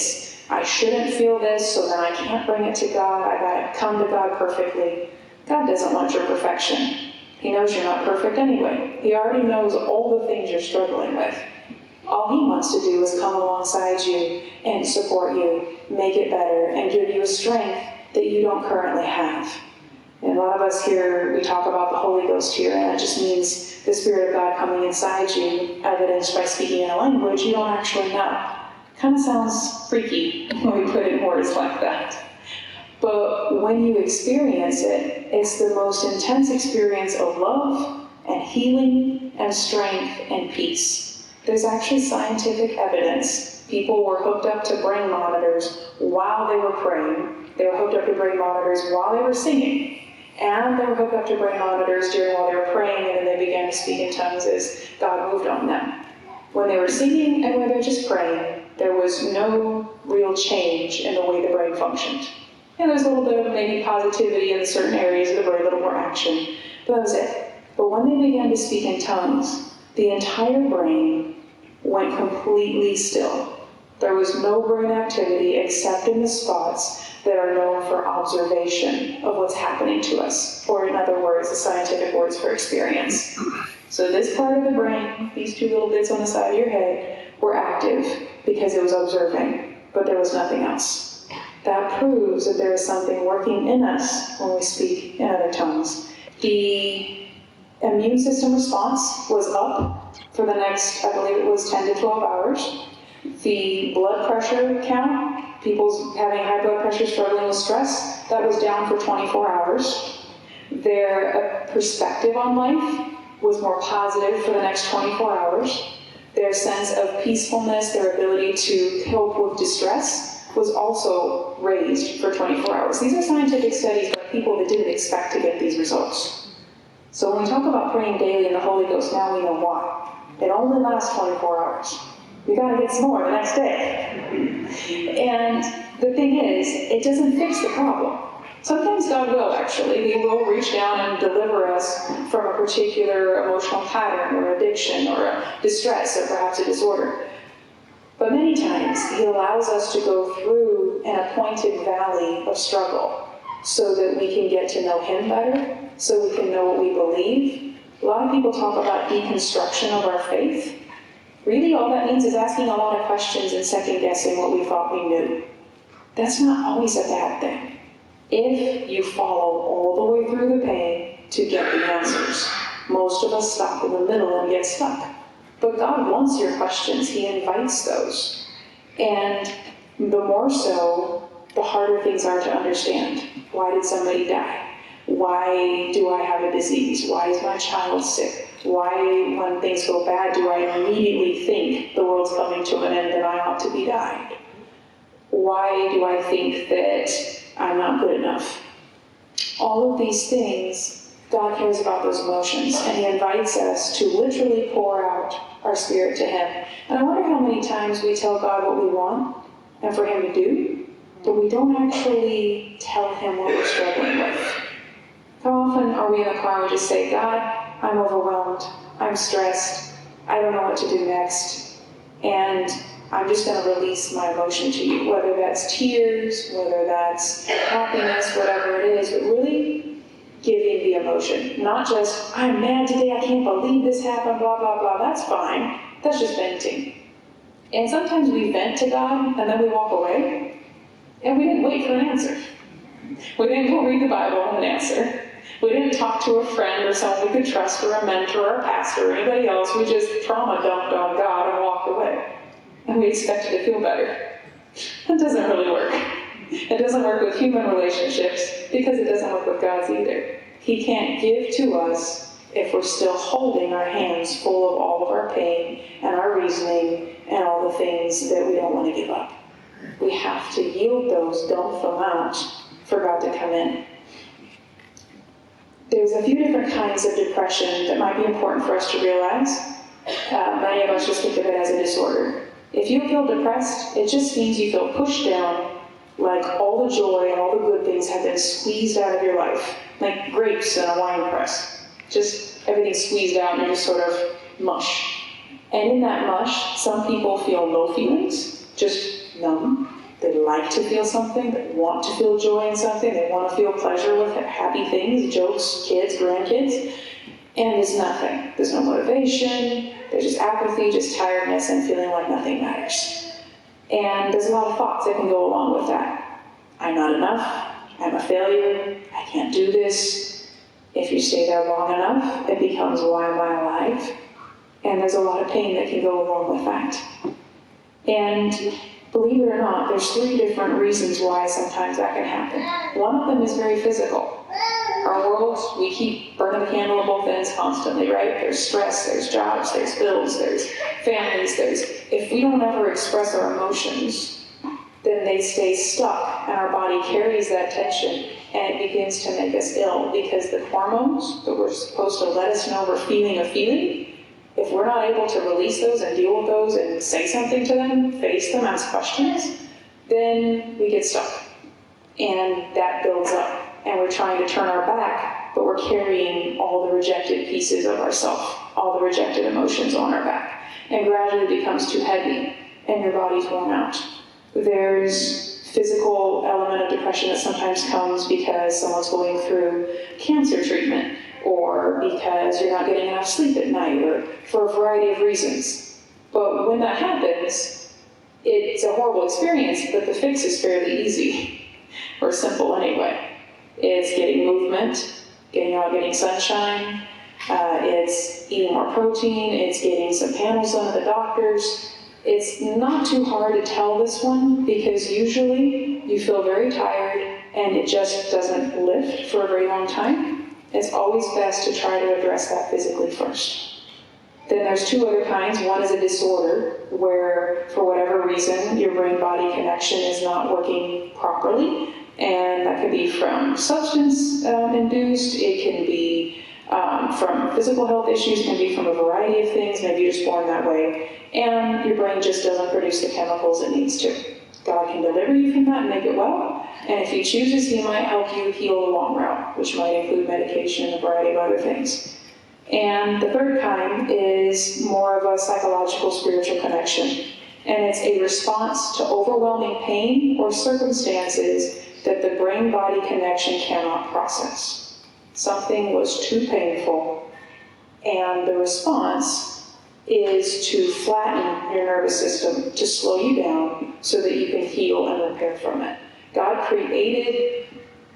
I shouldn't feel this, so then I can't bring it to God, I gotta come to God perfectly. God doesn't want your perfection. He knows you're not perfect anyway. He already knows all the things you're struggling with. All he wants to do is come alongside you and support you, make it better, and give you a strength that you don't currently have. And a lot of us here, we talk about the Holy Ghost here, and that just means the Spirit of God coming inside you, evidenced by speaking in a language you don't actually know. Kind of sounds freaky when we put in words like that. But when you experience it, it's the most intense experience of love and healing and strength and peace. There's actually scientific evidence. People were hooked up to brain monitors while they were praying. They were hooked up to brain monitors while they were singing. And they were hooked up to brain monitors while they were praying, and then they began to speak in tongues as God moved on them. When they were singing and when they were just praying, there was no real change in the way the brain functioned. And there's a little bit of maybe positivity in certain areas of the brain, a little more action. But that was it. But when they began to speak in tongues, the entire brain went completely still. There was no brain activity except in the spots that are known for observation of what's happening to us, or in other words, the scientific words for experience. So this part of the brain, these two little bits on the side of your head, were active because it was observing, but there was nothing else. That proves that there is something working in us when we speak in other tongues. The immune system response was up for the next, I believe it was 10 to 12 hours. The blood pressure count, people having high blood pressure struggling with stress, that was down for 24 hours. Their perspective on life was more positive for the next 24 hours. Their sense of peacefulness, their ability to cope with distress was also raised for 24 hours. These are scientific studies by people that didn't expect to get these results. So when we talk about praying daily in the Holy Ghost, now we know why. It only lasts 24 hours. We gotta get some more the next day. And the thing is, it doesn't fix the problem. Sometimes God will actually. He will reach down and deliver us from a particular emotional pattern or addiction or a distress or perhaps a disorder. But many times, He allows us to go through an appointed valley of struggle so that we can get to know Him better, so we can know what we believe. A lot of people talk about deconstruction of our faith. Really, all that means is asking a lot of questions and second-guessing what we thought we knew. That's not always a bad thing, if you follow all the way through the pain to get the answers. Most of us stop in the middle and get stuck. But God wants your questions. He invites those. And the more so, the harder things are to understand. Why did somebody die? Why do I have a disease? Why is my child sick? Why, when things go bad, do I immediately think the world's coming to an end and I ought to be died? Why do I think that I'm not good enough? All of these things God cares about those emotions, and He invites us to literally pour out our spirit to Him. And I wonder how many times we tell God what we want and for Him to do, but we don't actually tell Him what we're struggling with. How often are we in the car and we just say, God, I'm overwhelmed, I'm stressed, I don't know what to do next, and I'm just going to release my emotion to you, whether that's tears, whether that's happiness, whatever it is, but really giving the emotion. Not just, I'm mad today, I can't believe this happened, blah, blah, blah. That's fine. That's just venting. And sometimes we vent to God, and then we walk away, and we didn't wait for an answer. We didn't go read the Bible and an answer. We didn't talk to a friend or someone we could trust, or a mentor, or a pastor, or anybody else. We just trauma dumped on God and walked away. And we expected to feel better. That doesn't really work. It doesn't work with human relationships because it doesn't work with God's either. He can't give to us if we're still holding our hands full of all of our pain and our reasoning and all the things that we don't want to give up. We have to yield those, dump them out for God to come in. There's a few different kinds of depression that might be important for us to realize. Many of us just think of it as a disorder. If you feel depressed, it just means you feel pushed down, like all the joy and all the good things have been squeezed out of your life, like grapes in a wine press. Just everything squeezed out and you're just sort of mush. And in that mush, some people feel no feelings, just numb. They like to feel something, they want to feel joy in something, they want to feel pleasure with happy things, jokes, kids, grandkids. And there's nothing. There's no motivation, there's just apathy, just tiredness, and feeling like nothing matters. And there's a lot of thoughts that can go along with that. I'm not enough, I'm a failure, I can't do this. If you stay there long enough, it becomes, why am I alive? And there's a lot of pain that can go along with that. And believe it or not, there's 3 different reasons why sometimes that can happen. One of them is very physical. Our world, we keep burning the candle at both ends constantly, right? There's stress, there's jobs, there's bills, there's families, if we don't ever express our emotions, then they stay stuck, and our body carries that tension, and it begins to make us ill, because the hormones that we're supposed to let us know we're feeling a feeling, if we're not able to release those and deal with those and say something to them, face them, ask questions, then we get stuck. And that builds up. And we're trying to turn our back, but we're carrying all the rejected pieces of ourselves, all the rejected emotions on our back. And gradually it becomes too heavy, and your body's worn out. There's physical element of depression that sometimes comes because someone's going through cancer treatment, or because you're not getting enough sleep at night, or for a variety of reasons. But when that happens, it's a horrible experience, but the fix is fairly easy, or simple anyway. It's getting movement, getting out, getting sunshine, it's eating more protein, it's getting some panels done at the doctor's. It's not too hard to tell this one, because usually you feel very tired and it just doesn't lift for a very long time. It's always best to try to address that physically first. Then there's 2 other kinds. One is a disorder, where for whatever reason your brain-body connection is not working properly. And that could be from substance-induced, it can be from physical health issues, it can be from a variety of things, maybe you're just born that way, and your brain just doesn't produce the chemicals it needs to. God can deliver you from that and make it well, and if He chooses, He might help you heal the long route, which might include medication and a variety of other things. And the 3rd kind is more of a psychological, spiritual connection, and it's a response to overwhelming pain or circumstances that the brain-body connection cannot process. Something was too painful, and the response is to flatten your nervous system, to slow you down so that you can heal and repair from it. God created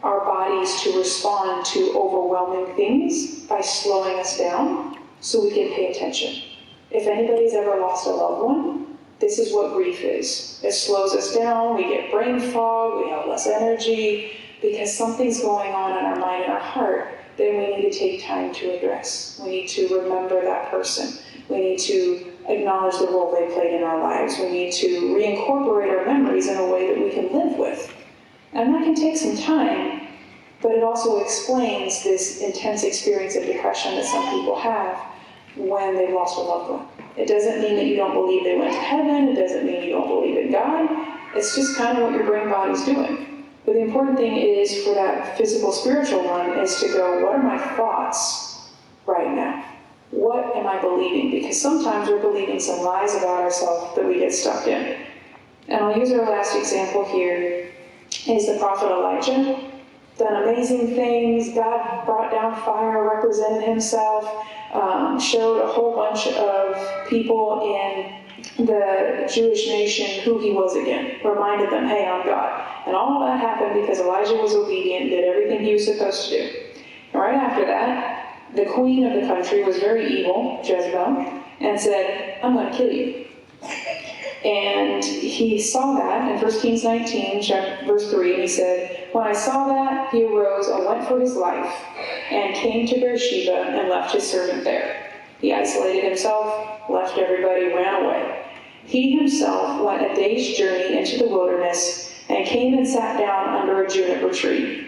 our bodies to respond to overwhelming things by slowing us down so we can pay attention. If anybody's ever lost a loved one, this is what grief is. It slows us down, we get brain fog, we have less energy, because something's going on in our mind and our heart that we need to take time to address. We need to remember that person. We need to acknowledge the role they played in our lives. We need to reincorporate our memories in a way that we can live with. And that can take some time, But it also explains this intense experience of depression that some people have when they've lost a loved one. It doesn't mean that you don't believe they went to heaven. It doesn't mean you don't believe in God. It's just kind of what your brain body's doing. But the important thing is for that physical, spiritual one is to go, what are my thoughts right now? What am I believing? Because sometimes we're believing some lies about ourselves that we get stuck in. And I'll use our last example here is the prophet Elijah. Done amazing things. God brought down fire, represented himself, showed a whole bunch of people in the Jewish nation who he was again, reminded them, hey, I'm God. And all that happened because Elijah was obedient, did everything he was supposed to do. And right after that, the queen of the country was very evil, Jezebel, and said, I'm going to kill you. And he saw that in 1 Kings 19, verse 3, and he said, when I saw that, he arose and went for his life, and came to Beersheba and left his servant there. He isolated himself, left everybody, ran away. He himself went a day's journey into the wilderness, and came and sat down under a juniper tree.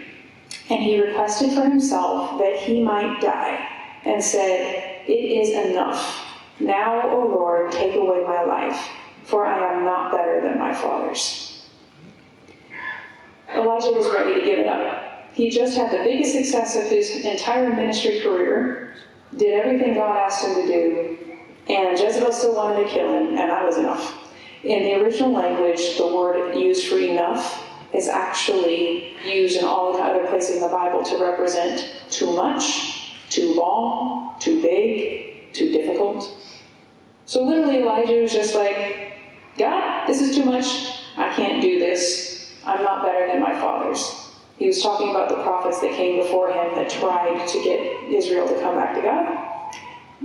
And he requested for himself that he might die, and said, it is enough. Now, O Lord, take away my life, for I am not better than my fathers. Elijah was ready to give it up. He just had the biggest success of his entire ministry career, did everything God asked him to do, and Jezebel still wanted to kill him, and that was enough. In the original language, the word used for enough is actually used in all the other places in the Bible to represent too much, too long, too big, too difficult. So literally Elijah was just like, God, this is too much. I can't do this. I'm not better than my fathers. He was talking about the prophets that came before him that tried to get Israel to come back to God.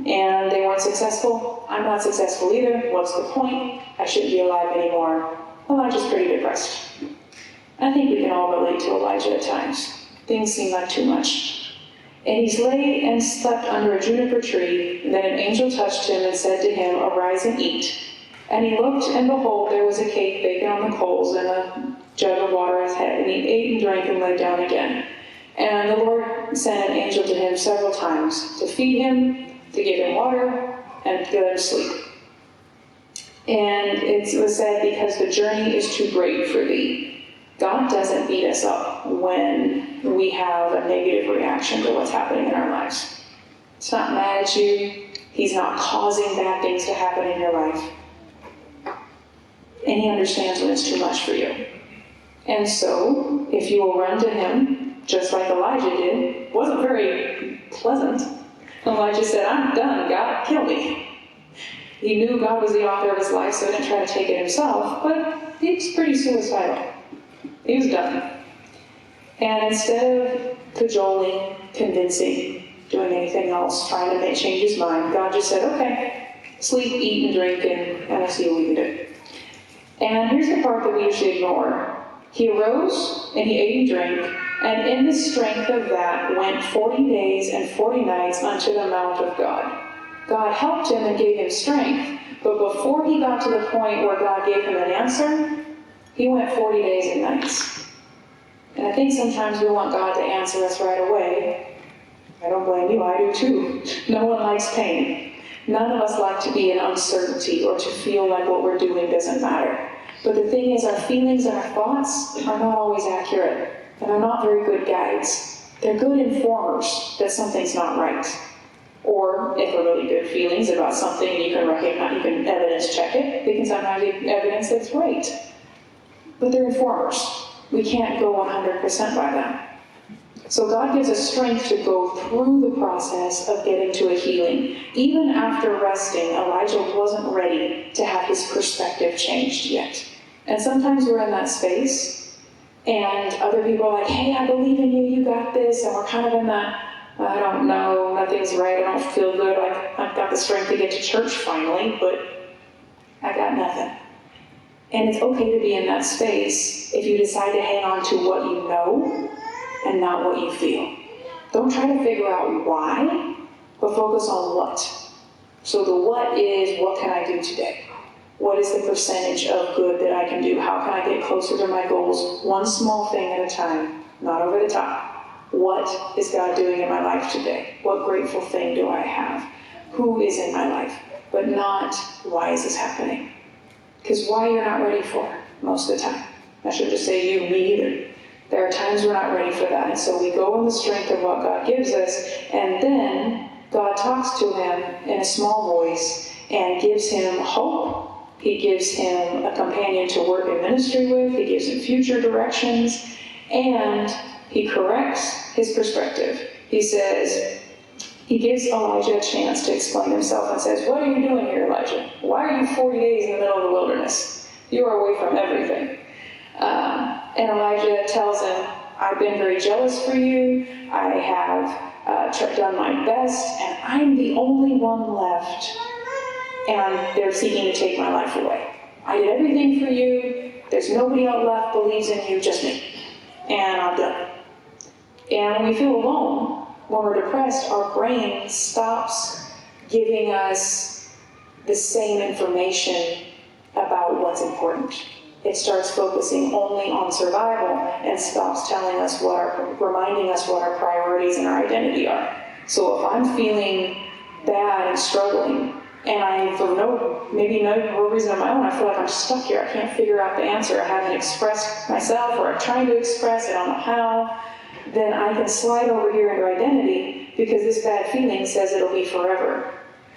And they weren't successful. I'm not successful either. What's the point? I shouldn't be alive anymore. Elijah's pretty depressed. I think we can all relate to Elijah at times. Things seem like too much. And he's lay and slept under a juniper tree. And then an angel touched him and said to him, arise and eat. And he looked, and behold, there was a cake baking on the coals and a jug of water at his head. And he ate and drank and lay down again. And the Lord sent an angel to him several times to feed him, to give him water, and to let him sleep. And it was said, because the journey is too great for thee. God doesn't beat us up when we have a negative reaction to what's happening in our lives. He's not mad at you. He's not causing bad things to happen in your life. And he understands when it's too much for you. And so, if you will run to him, just like Elijah did, it wasn't very pleasant. Elijah said, I'm done, God, kill me. He knew God was the author of his life, so he didn't try to take it himself, but he was pretty suicidal. He was done. And instead of cajoling, convincing, doing anything else, trying to change his mind, God just said, okay, sleep, eat, and drink, and we'll see what we can do. And here's the part that we usually ignore. He arose, and he ate and drank, and in the strength of that went 40 days and 40 nights unto the mount of God. God helped him and gave him strength, but before he got to the point where God gave him an answer, he went 40 days and nights. And I think sometimes we want God to answer us right away. I don't blame you, I do too. No one likes pain. None of us like to be in uncertainty or to feel like what we're doing doesn't matter. But the thing is, our feelings and our thoughts are not always accurate, and are not very good guides. They're good informers that something's not right. Or if we're really good feelings about something, you can recognize, you can evidence check it. They can sometimes be evidence that's right. But they're informers. We can't go 100% by them. So God gives us strength to go through the process of getting to a healing. Even after resting, Elijah wasn't ready to have his perspective changed yet. And sometimes we're in that space, and other people are like, hey, I believe in you, you got this, and we're kind of in that, I don't know, nothing's right, I don't feel good, I've got the strength to get to church finally, but I got nothing. And it's okay to be in that space if you decide to hang on to what you know and not what you feel. Don't try to figure out why, but focus on what. So the what is, what can I do today? What is the percentage of good that I can do? How can I get closer to my goals? One small thing at a time, not over the top. What is God doing in my life today? What grateful thing do I have? Who is in my life? But not, why is this happening? Because why you're not ready for most of the time. I should just say you, me either. There are times we're not ready for that. And so we go in the strength of what God gives us, and then God talks to him in a small voice and gives him hope. He gives him a companion to work in ministry with. He gives him future directions, and he corrects his perspective. He says, he gives Elijah a chance to explain himself and says, what are you doing here, Elijah? Why are you 40 days in the middle of the wilderness? You are away from everything. And Elijah tells him, I've been very jealous for you. I have done my best, and I'm the only one left. And they're seeking to take my life away. I did everything for you. There's nobody else left believes in you, just me. And I'm done. And when we feel alone, when we're depressed, our brain stops giving us the same information about what's important. It starts focusing only on survival and stops telling us reminding us what our priorities and our identity are. So if I'm feeling bad and struggling, and I, for no reason of my own, I feel like I'm stuck here. I can't figure out the answer. I haven't expressed myself, or I'm trying to express, I don't know how. Then I can slide over here into identity, because this bad feeling says it'll be forever.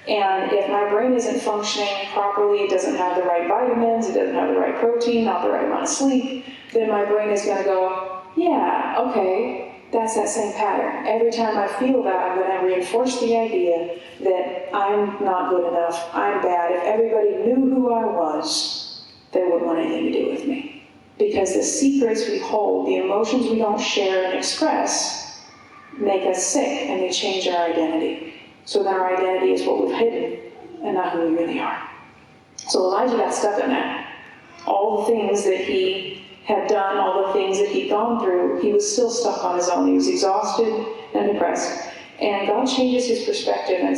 And if my brain isn't functioning properly, it doesn't have the right vitamins, it doesn't have the right protein, not the right amount of sleep, then my brain is going to go, yeah, okay, that's that same pattern. Every time I feel that, I'm going to reinforce the idea that I'm not good enough, I'm bad. If everybody knew who I was, they wouldn't want anything to do with me. Because the secrets we hold, the emotions we don't share and express, make us sick, and they change our identity. So then our identity is what we've hidden and not who we really are. So Elijah got stuck in that. All the things that he had done, all the things that he'd gone through, he was still stuck on his own. He was exhausted and depressed. And God changes his perspective and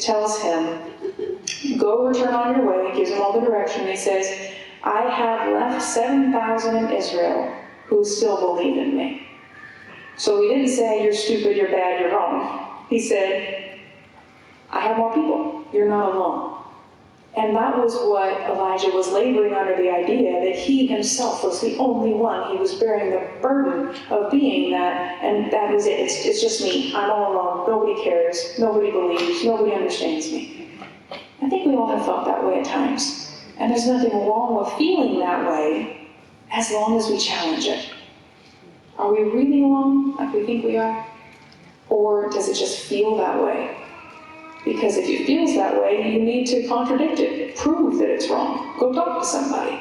tells him, go return on your way. He gives him all the direction. He says, I have left 7,000 in Israel who still believe in me. So he didn't say, you're stupid, you're bad, you're wrong. He said, I have more people. You're not alone. And that was what Elijah was laboring under, the idea that he himself was the only one. He was bearing the burden of being that, and that was it. It's just me. I'm all alone. Nobody cares. Nobody believes. Nobody understands me. I think we all have felt that way at times. And there's nothing wrong with feeling that way as long as we challenge it. Are we really alone like we think we are? Or does it just feel that way? Because if it feels that way, you need to contradict it. Prove that it's wrong. Go talk to somebody.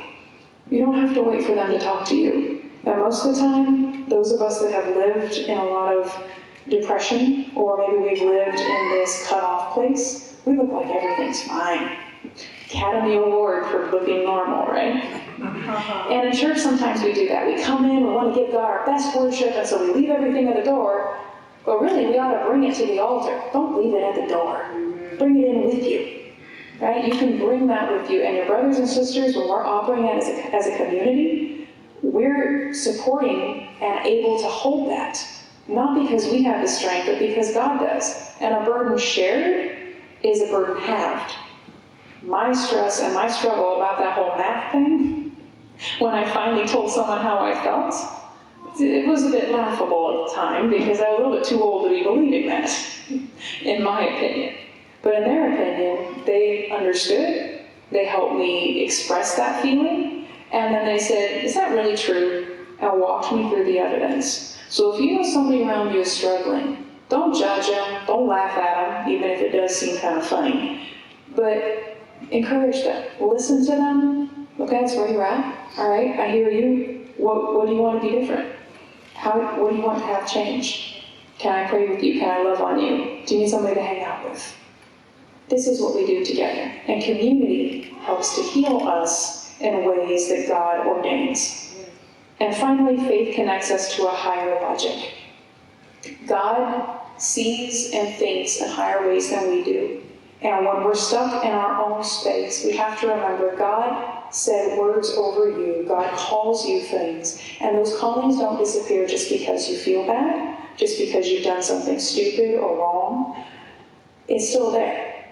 You don't have to wait for them to talk to you. And most of the time, those of us that have lived in a lot of depression, or maybe we've lived in this cut-off place, we look like everything's fine. Academy Award for looking normal, right? And in church, sometimes we do that. We come in, we want to give God our best worship, and so we leave everything at the door. But really, we ought to bring it to the altar. Don't leave it at the door. Bring it in with you, right? You can bring that with you. And your brothers and sisters, when we're operating as a community, we're supporting and able to hold that. Not because we have the strength, but because God does. And a burden shared is a burden halved. My stress and my struggle about that whole math thing, when I finally told someone how I felt, it was a bit laughable at the time, because I was a little bit too old to be believing that, in my opinion. But in their opinion, they understood, they helped me express that feeling, and then they said, is that really true? And walked me through the evidence. So if you know somebody around you is struggling, don't judge them, don't laugh at them, even if it does seem kind of funny. But encourage them, listen to them. Okay, that's where you're at. All right, I hear you. What do you want to be different? What do you want to have changed? Can I pray with you? Can I love on you? Do you need somebody to hang out with? This is what we do together. And community helps to heal us in ways that God ordains. And finally, faith connects us to a higher logic. God sees and thinks in higher ways than we do. And when we're stuck in our own space, we have to remember God said words over you. God calls you things. And those callings don't disappear just because you feel bad. just because you've done something stupid or wrong. It's still there.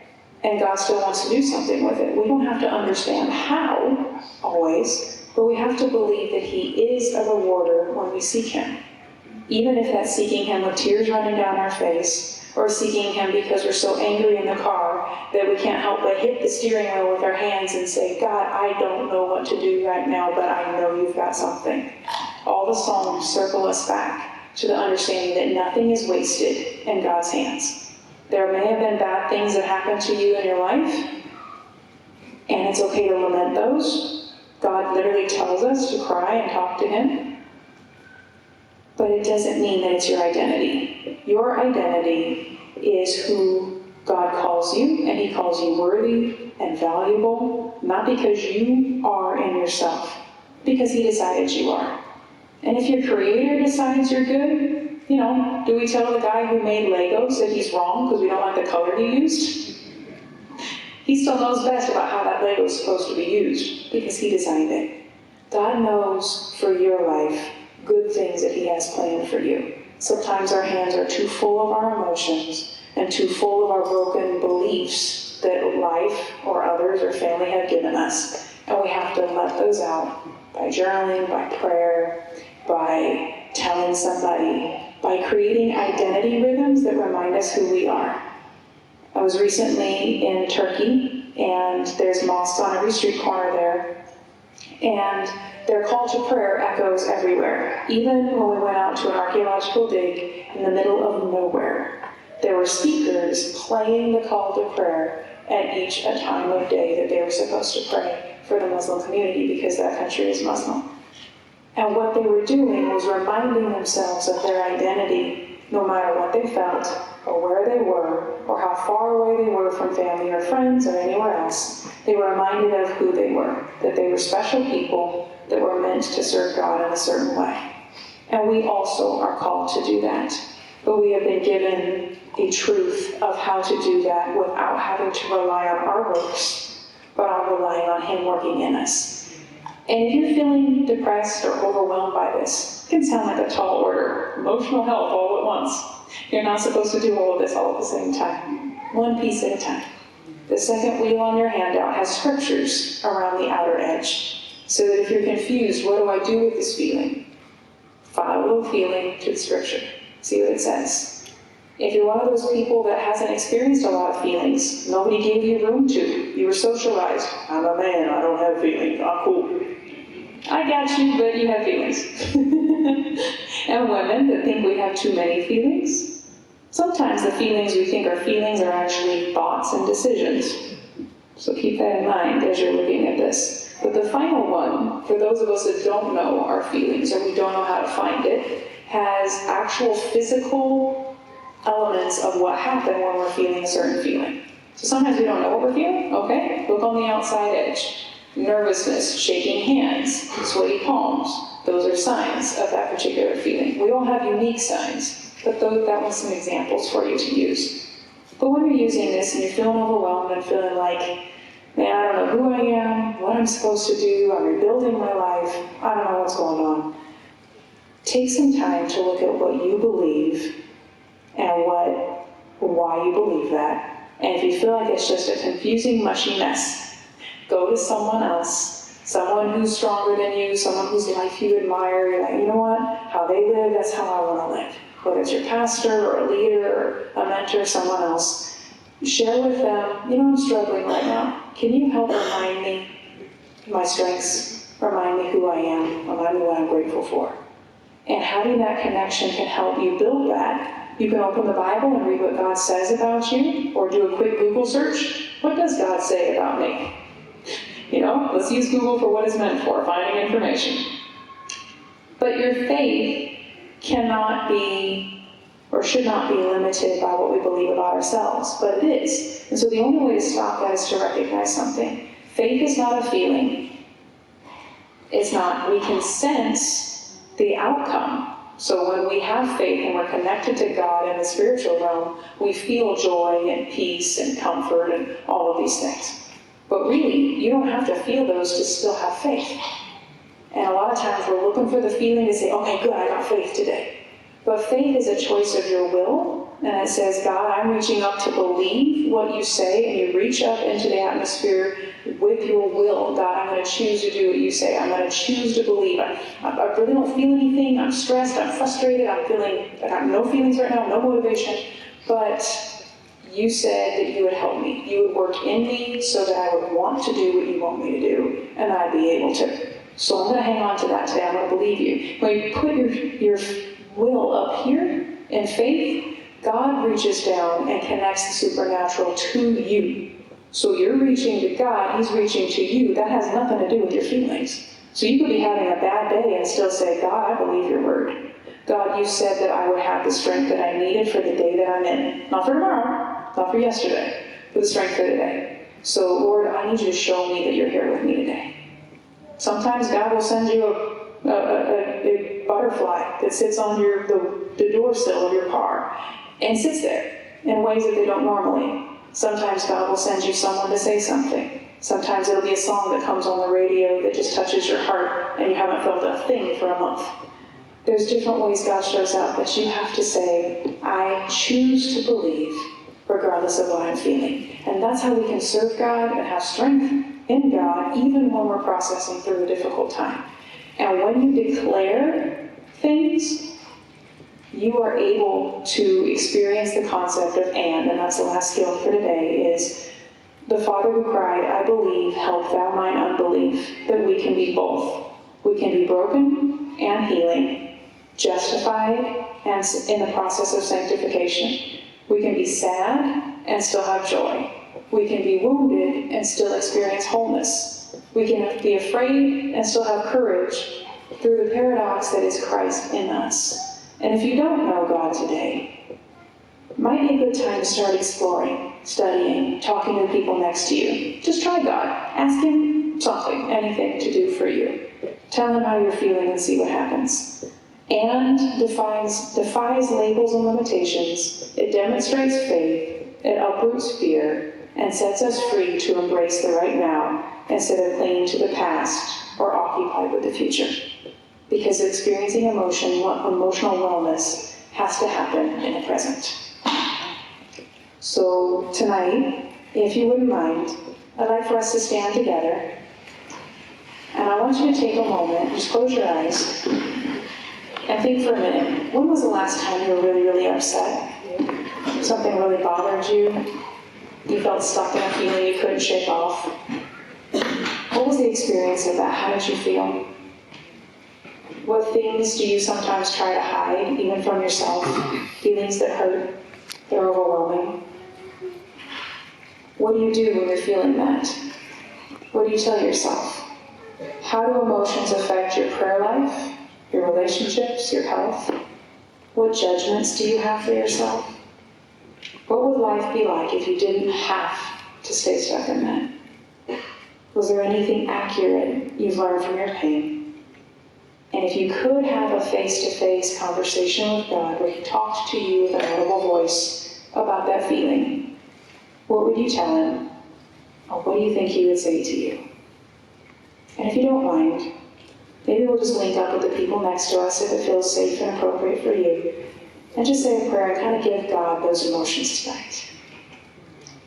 And God still wants to do something with it. We don't have to understand how, always, but we have to believe that He is a rewarder when we seek Him. Even if that's seeking Him with tears running down our face, or seeking Him because we're so angry in the car that we can't help but hit the steering wheel with our hands and say, God, I don't know what to do right now, but I know You've got something. All the Psalms circle us back to the understanding that nothing is wasted in God's hands. There may have been bad things that happened to you in your life, and it's okay to lament those. God literally tells us to cry and talk to Him. But it doesn't mean that it's your identity. Your identity is who God calls you, and He calls you worthy and valuable, not because you are in yourself, because He decided you are. And if your Creator decides you're good, do we tell the guy who made Legos that he's wrong because we don't like the color he used? He still knows best about how that Lego is supposed to be used, because He designed it. God knows for your life good things that He has planned for you. Sometimes our hands are too full of our emotions and too full of our broken beliefs that life or others or family have given us. And we have to let those out by journaling, by prayer, by telling somebody, by creating identity rhythms that remind us who we are. I was recently in Turkey, and there's mosques on every street corner there. And their call to prayer echoes everywhere. Even when we went out to an archaeological dig in the middle of nowhere, there were speakers playing the call to prayer at each a time of day that they were supposed to pray for the Muslim community, because that country is Muslim. And what they were doing was reminding themselves of their identity, no matter what they felt, or where they were, or how far away they were from family or friends or anywhere else. They were reminded of who they were, that they were special people that were meant to serve God in a certain way. And we also are called to do that. But we have been given a truth of how to do that without having to rely on our works, but on relying on Him working in us. And if you're feeling depressed or overwhelmed by this, it can sound like a tall order. Emotional health all at once. You're not supposed to do all of this all at the same time. One piece at a time. The second wheel on your handout has scriptures around the outer edge, so that if you're confused, what do I do with this feeling? Follow the feeling to the scripture. See what it says. If you're one of those people that hasn't experienced a lot of feelings, nobody gave you room to. You were socialized. I'm a man, I don't have feelings. I'm cool. I got you, but you have feelings. And women that think we have too many feelings. Sometimes the feelings we think are feelings are actually thoughts and decisions. So keep that in mind as you're looking at this. But the final one, for those of us that don't know our feelings or we don't know how to find it, has actual physical elements of what happened when we're feeling a certain feeling. So sometimes we don't know what we're feeling. Okay, look on the outside edge. Nervousness, shaking hands, sweaty palms. Those are signs of that particular feeling. We all have unique signs, but that was some examples for you to use. But when you're using this and you're feeling overwhelmed and feeling like, man, I don't know who I am, what I'm supposed to do, I'm rebuilding my life, I don't know what's going on. Take some time to look at what you believe and why you believe that. And if you feel like it's just a confusing, mushy mess, go to someone else, someone who's stronger than you, someone whose life you admire. You're like, you know what? How they live, that's how I want to live. Whether it's your pastor or a leader or a mentor, someone else. Share with them, I'm struggling right now. Can you help remind me my strengths? Remind me who I am. Remind me what I'm grateful for. And having that connection can help you build that. You can open the Bible and read what God says about you, or do a quick Google search. What does God say about me? Let's use Google for what it's meant for, finding information. But your faith cannot be, or should not be limited by what we believe about ourselves, but it is. And so the only way to stop that is to recognize something. Faith is not a feeling. It's not. We can sense the outcome. So when we have faith and we're connected to God in the spiritual realm, we feel joy and peace and comfort and all of these things. But really, you don't have to feel those to still have faith. And a lot of times we're looking for the feeling to say, okay, good, I got faith today. But faith is a choice of your will, and it says, God, I'm reaching up to believe what you say, and you reach up into the atmosphere with your will. God, I'm going to choose to do what you say. I'm going to choose to believe. I really don't feel anything. I'm stressed. I'm frustrated. I got no feelings right now, no motivation. But you said that you would help me. You would work in me so that I would want to do what you want me to do, and I'd be able to. So I'm going to hang on to that today. I'm going to believe you. When you put your will up here in faith, God reaches down and connects the supernatural to you. So you're reaching to God, He's reaching to you. That has nothing to do with your feelings. So you could be having a bad day and still say, God, I believe your word. God, you said that I would have the strength that I needed for the day that I'm in. Not for tomorrow, not for yesterday, for the strength for today. So Lord, I need you to show me that you're here with me today. Sometimes God will send you a butterfly that sits on the door sill of your car and sits there in ways that they don't normally. Sometimes God will send you someone to say something. Sometimes it'll be a song that comes on the radio that just touches your heart and you haven't felt a thing for a month. There's different ways God shows up, but you have to say, I choose to believe regardless of what I'm feeling. And that's how we can serve God and have strength in God, even when we're processing through a difficult time. And when you declare things, you are able to experience the concept of and that's the last skill for today, is the Father who cried, I believe, help thou mine unbelief, that we can be both. We can be broken and healing, justified and in the process of sanctification. We can be sad and still have joy. We can be wounded and still experience wholeness. We can be afraid and still have courage through the paradox that is Christ in us. And if you don't know God today, it might be a good time to start exploring, studying, talking to the people next to you. Just try God. Ask Him something, anything to do for you. Tell Him how you're feeling and see what happens. And defies labels and limitations. It demonstrates faith. It uproots fear and sets us free to embrace the right now instead of clinging to the past or occupied with the future. Because experiencing emotional wellness has to happen in the present. So tonight, if you wouldn't mind, I'd like for us to stand together. And I want you to take a moment, just close your eyes, and think for a minute. When was the last time you were really, really upset? Something really bothered you? You felt stuck in a feeling you couldn't shake off? What was the experience of that? How did you feel? What things do you sometimes try to hide, even from yourself? Feelings that hurt, they're overwhelming. What do you do when you're feeling that? What do you tell yourself? How do emotions affect your prayer life, your relationships, your health? What judgments do you have for yourself? What would life be like if you didn't have to stay stuck in that? Was there anything accurate you've learned from your pain? And if you could have a face-to-face conversation with God where He talked to you with an audible voice about that feeling, what would you tell Him? Or what do you think He would say to you? And if you don't mind, maybe we'll just link up with the people next to us if it feels safe and appropriate for you. And just say a prayer and kind of give God those emotions tonight.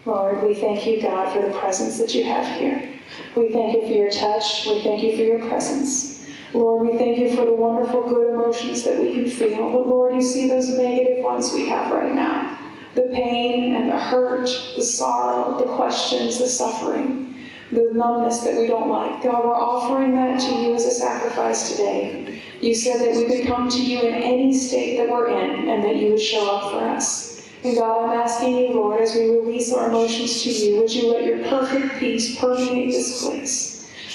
Lord, we thank you, God, for the presence that you have here. We thank you for your touch. We thank you for your presence. Lord, we thank you for the wonderful good emotions that we can feel. But Lord, you see those negative ones we have right now. The pain and the hurt, the sorrow, the questions, the suffering, the numbness that we don't like. God, we're offering that to you as a sacrifice today. You said that we could come to you in any state that we're in and that you would show up for us. And God, I'm asking you, Lord, as we release our emotions to you, would you let your perfect peace permeate this place?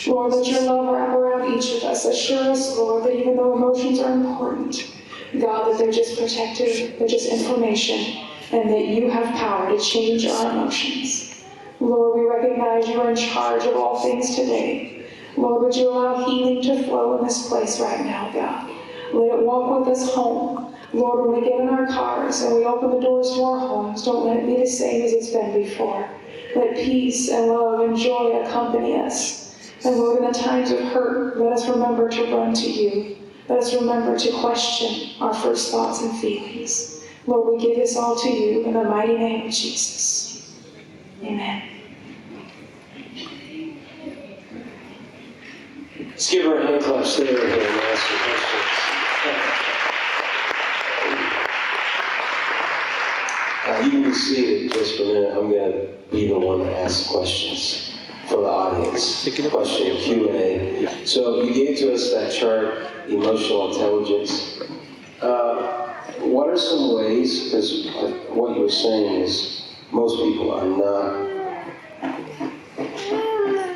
Lord, let your love wrap around each of us. Assure us, Lord, that even though emotions are important, God, that they're just protective, they're just information, and that you have power to change our emotions. Lord, we recognize you are in charge of all things today. Lord, would you allow healing to flow in this place right now, God? Let it walk with us home. Lord, when we get in our cars and we open the doors to our homes, don't let it be the same as it's been before. Let peace and love and joy accompany us. And Lord, in the times of hurt, let us remember to run to you. Let us remember to question our first thoughts and feelings. Lord, we give this all to you in the mighty name of Jesus. Amen. Let's give her a hand clap. Stay right here and ask her questions. You can be seated just for a minute. I'm going to be the one to ask questions for the audience. Question, Q&A. So you gave to us that chart, emotional intelligence. What are some ways, because what you're saying is most people are not,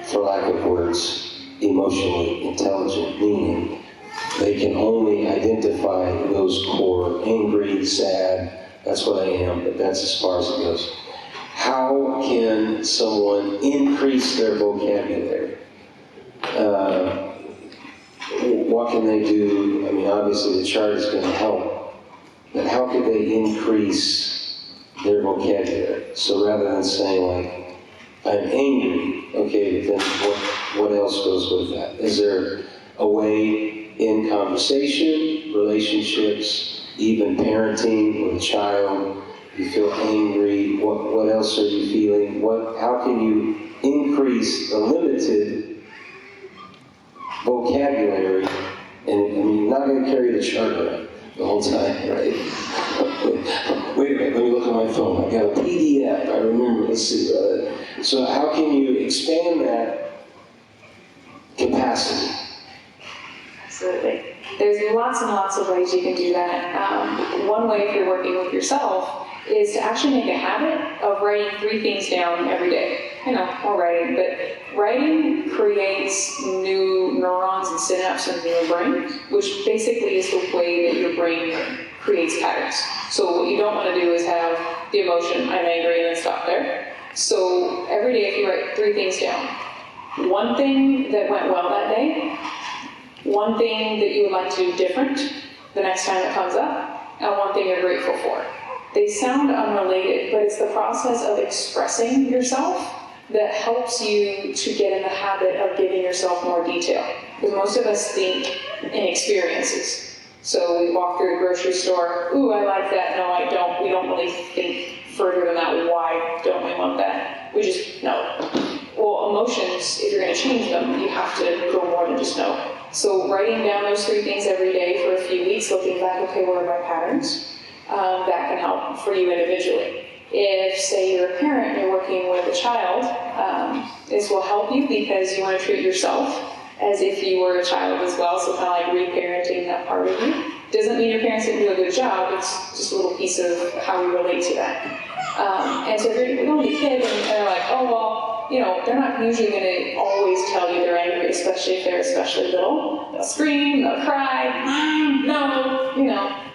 for lack of words, emotionally intelligent, meaning they can only identify those core, angry, sad, that's what I am, but that's as far as it goes. How can someone increase their vocabulary? What can they do? I mean, obviously the chart is going to help, but how could they increase their vocabulary? So rather than saying like, I'm angry, okay, but then what else goes with that? Is there a way in conversation, relationships, even parenting with a child, you feel angry, what else are you feeling? How can you increase the limited vocabulary? And I mean, you're not going to carry the chart around the whole time, right? Wait a minute, let me look at my phone. I got a PDF, I remember, let's see. So how can you expand that capacity? Absolutely. There's lots and lots of ways you can do that. One way, if you're working with yourself, is to actually make a habit of writing 3 things down every day. Or writing, but writing creates new neurons and synapses in your brain, which basically is the way that your brain creates patterns. So what you don't want to do is have the emotion, I'm angry, and then stop there. So every day if you write 3 things down, one thing that went well that day, one thing that you would like to do different the next time it comes up, and one thing you're grateful for. They sound unrelated, but it's the process of expressing yourself that helps you to get in the habit of giving yourself more detail. Because most of us think in experiences. So we walk through a grocery store, ooh, I like that, no, I don't. We don't really think further than that, why don't we want that? We just know. Well, emotions, if you're going to change them, you have to go more than just know. So writing down those 3 things every day for a few weeks, looking back, okay, what are my patterns? That can help for you individually. If, say, you're a parent and you're working with a child, this will help you because you want to treat yourself as if you were a child as well, so kind of like reparenting that part of you. Doesn't mean your parents didn't do a good job, it's just a little piece of how we relate to that. And so if you're going to be a kid and they're like, oh, well, they're not usually going to always tell you they're angry, especially if they're especially little. They'll scream, they'll cry, no,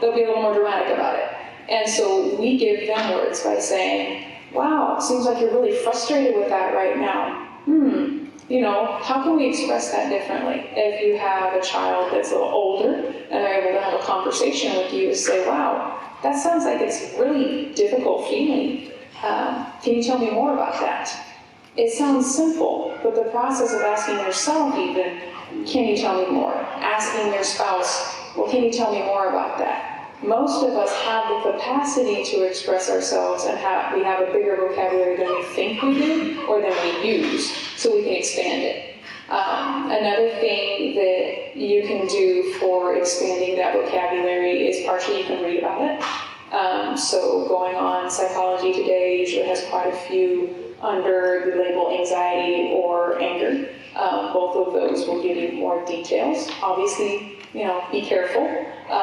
they'll be a little more dramatic about it. And so we give them words by saying, wow, it seems like you're really frustrated with that right now. How can we express that differently? If you have a child that's a little older and they're able to have a conversation with you to say, wow, that sounds like it's a really difficult feeling. Can you tell me more about that? It sounds simple, but the process of asking yourself even, can you tell me more? Asking your spouse, well, can you tell me more about that? Most of us have the capacity to express ourselves and we have a bigger vocabulary than we think we do or than we use, so we can expand it. Another thing that you can do for expanding that vocabulary is partially you can read about it. So going on Psychology Today usually has quite a few under the label anxiety or anger. Both of those will give you more details. Obviously, be careful.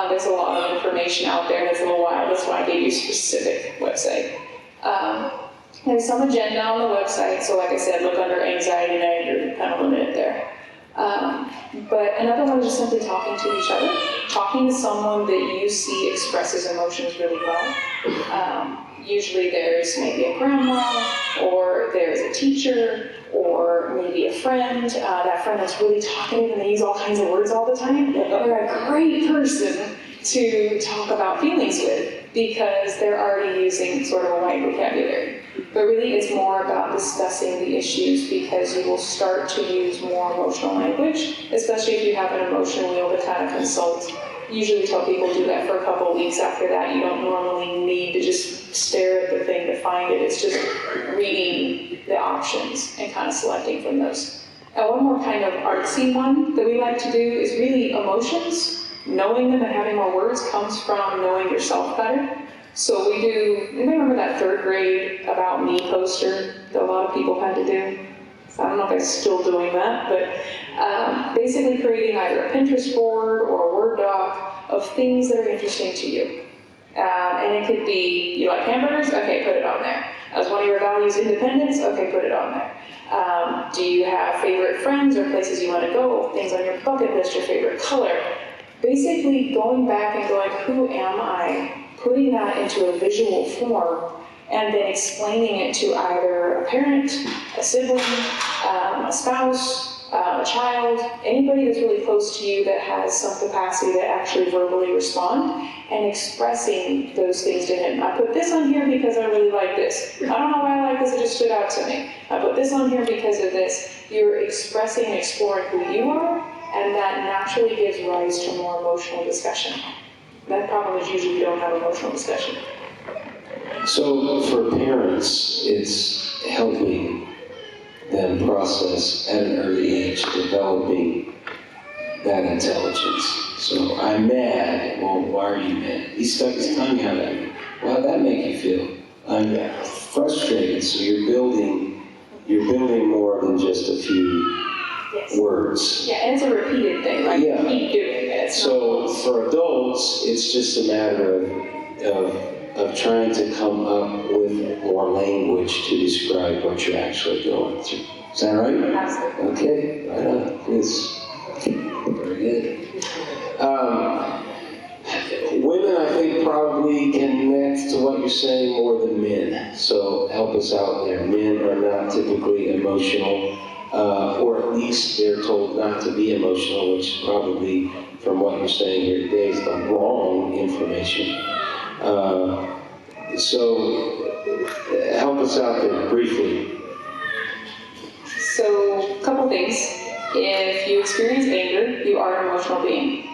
There's a lot of information out there that's a little wild. That's why I gave you a specific website. There's some agenda on the website, so like I said, look under anxiety and anger, kind of limit it there. But another one is just simply talking to each other, talking to someone that you see expresses emotions really well. Usually there's maybe a grandma, or there's a teacher, or maybe a friend. That friend that's really talkative and they use all kinds of words all the time. They're a great person to talk about feelings with because they're already using sort of a wide vocabulary. But really, it's more about discussing the issues because you will start to use more emotional language, especially if you have an emotion wheel to kind of consult. Usually we tell people do that for a couple of weeks. After that, you don't normally need to just stare at the thing to find it. It's just reading the options and kind of selecting from those. And one more kind of artsy one that we like to do is really emotions. Knowing them and having more words comes from knowing yourself better. So we do, anybody remember that third grade About Me poster that a lot of people had to do? So I don't know if I'm still doing that, but basically creating either a Pinterest board or a Word doc of things that are interesting to you. And it could be, you like hamburgers? Okay, put it on there. As one of your values, independence? Okay, put it on there. Do you have favorite friends or places you want to go? Things on your bucket list, your favorite color? Basically going back and going, who am I? Putting that into a visual form and then explaining it to either a parent, a sibling, a spouse, a child, anybody that's really close to you that has some capacity to actually verbally respond, and expressing those things to him. I put this on here because I really like this. I don't know why I like this, it just stood out to me. I put this on here because of this. You're expressing and exploring who you are, and that naturally gives rise to more emotional discussion. That problem is usually we don't have emotional discussion. So for parents, it's helping them process at an early age, developing that intelligence. So I'm mad. Well, why are you mad? He stuck his tongue out at me. Well, how'd that make you feel? I'm frustrated. So you're building more than just a few words. Yeah, and it's a repeated thing, right? Yeah. You keep doing it. So for adults, it's just a matter of trying to come up with more language to describe what you're actually going through. Is that right? Absolutely. Okay, right on. It's very good. Women, I think, probably connect to what you're saying more than men. So help us out there. Men are not typically emotional, or at least they're told not to be emotional, which probably, from what you're saying here today, is the wrong information. So help us out there briefly. So, a couple things. If you experience anger, you are an emotional being.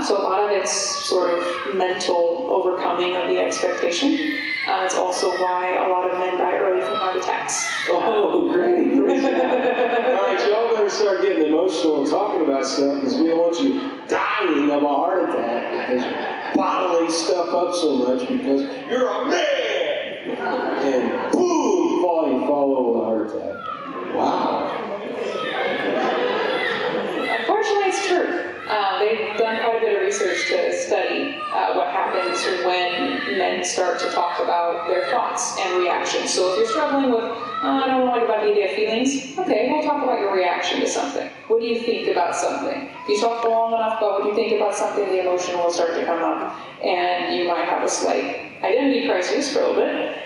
So a lot of it's sort of mental overcoming of the expectation. It's also why a lot of men die early from heart attacks. Oh, great. All right, y'all better start getting emotional and talking about stuff because we don't want you dying of a heart attack because you're bottling stuff up so much because you're a man. And boom, you fall over a heart attack. Wow. Unfortunately, it's true. They've done quite a bit of research to study what happens when men start to talk about their thoughts and reactions. So if you're struggling with, I don't like about the idea of feelings, okay, we'll talk about your reaction to something. What do you think about something? If you talk long enough about what you think about something, the emotion will start to come up, and you might have a slight identity crisis for a little bit.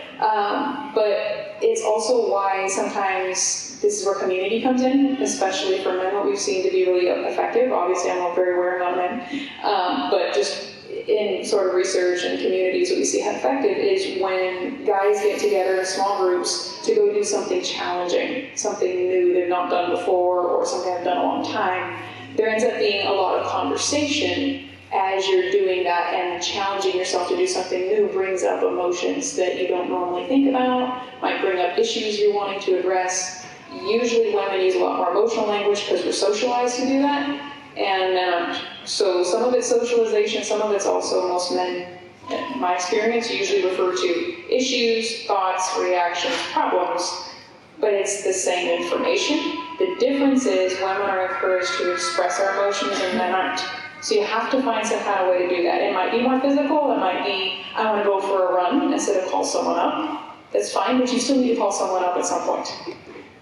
But it's also why sometimes this is where community comes in, especially for men, what we've seen to be really effective. Obviously, I'm not very aware of men, but just in sort of research and communities, what we see how effective is when guys get together in small groups to go do something challenging, something new they've not done before, or something they've done a long time. There ends up being a lot of conversation as you're doing that, and challenging yourself to do something new brings up emotions that you don't normally think about, might bring up issues you're wanting to address. Usually women use a lot more emotional language because we're socialized to do that, and men aren't. So some of it's socialization, some of it's also most men, in my experience, usually refer to issues, thoughts, reactions, problems, but it's the same information. The difference is women are encouraged to express our emotions and men aren't. So you have to find some kind of way to do that. It might be more physical, it might be, I want to go for a run instead of call someone up. That's fine, but you still need to call someone up at some point.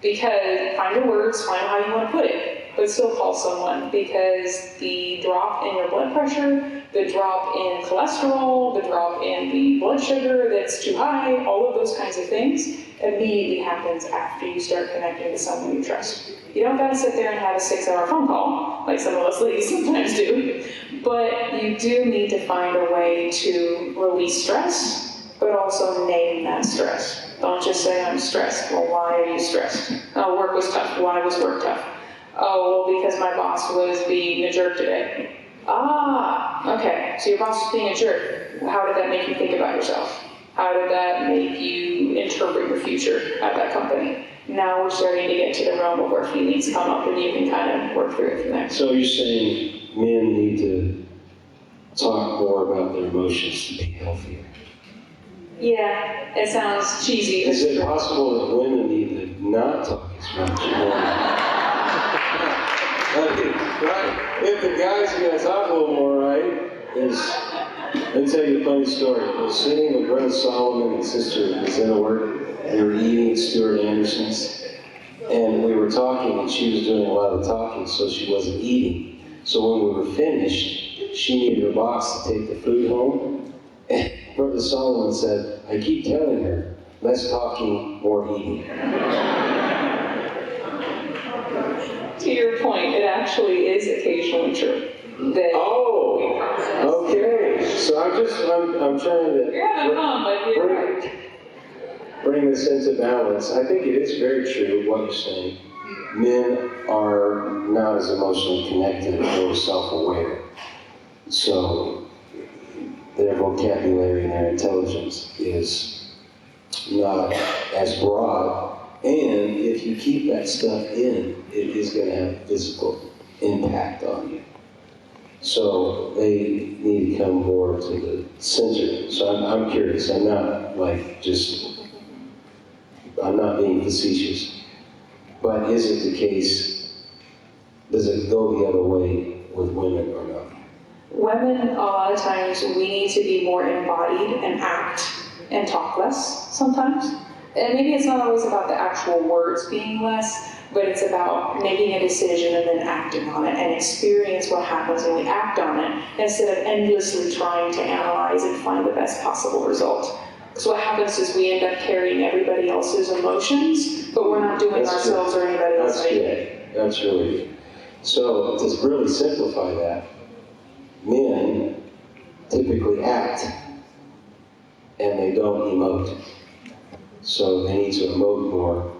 Because find your words, find how you want to put it, but still call someone, because the drop in your blood pressure, the drop in cholesterol, the drop in the blood sugar that's too high, all of those kinds of things immediately happens after you start connecting to someone you trust. You don't gotta sit there and have a 6-hour phone call, like some of us ladies sometimes do, but you do need to find a way to release stress but also name that stress. Don't just say, I'm stressed. Well, why are you stressed? Oh, work was tough. Why was work tough? Oh, well, because my boss was being a jerk today. Ah, okay. So your boss was being a jerk. How did that make you think about yourself? How did that make you interpret your future at that company? Now we're starting to get to the realm of where feelings come up and you can kind of work through it from there. So you're saying men need to talk more about their emotions to be healthier? Yeah, it sounds cheesy. Is it possible that women need to not talk as much? Right? If the guys are going to talk a little more, right? Let me tell you a funny story. I was sitting with Brother Solomon and Sister Mazetta work, and we were eating at Stuart Anderson's, and we were talking, and she was doing a lot of talking, so she wasn't eating. So when we were finished, she needed her box to take the food home, and Brother Solomon said, I keep telling her, less talking, more eating. To your point, it actually is occasionally true. That okay. So I'm trying to you're having fun, but you're right. bring this into balance. I think it is very true what you're saying. Men are not as emotionally connected or self-aware. So their vocabulary and their intelligence is not as broad. And if you keep that stuff in, it is going to have physical impact on you. So they need to come more to the center. So I'm curious. I'm not I'm not being facetious. But is it the case, does it go the other way with women or not? Women, a lot of times, we need to be more embodied and act and talk less sometimes. And maybe it's not always about the actual words being less, but it's about making a decision and then acting on it and experience what happens when we act on it instead of endlessly trying to analyze and find the best possible result. Because what happens is we end up carrying everybody else's emotions, but we're not doing ourselves or anybody else any good. That's really good. So to really simplify that, men typically act and they don't emote. So they need to emote more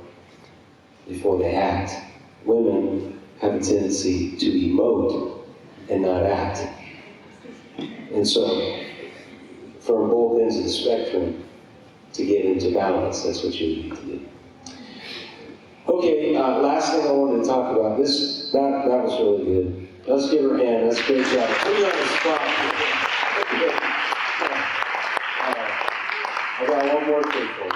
before they act. Women have a tendency to emote and not act. And so, from both ends of the spectrum, to get into balance, that's what you need to do. Okay, last thing I wanted to talk about, that was really good. Let's give her a hand, that's a great job. Put me on the spot. I got one more thing for you.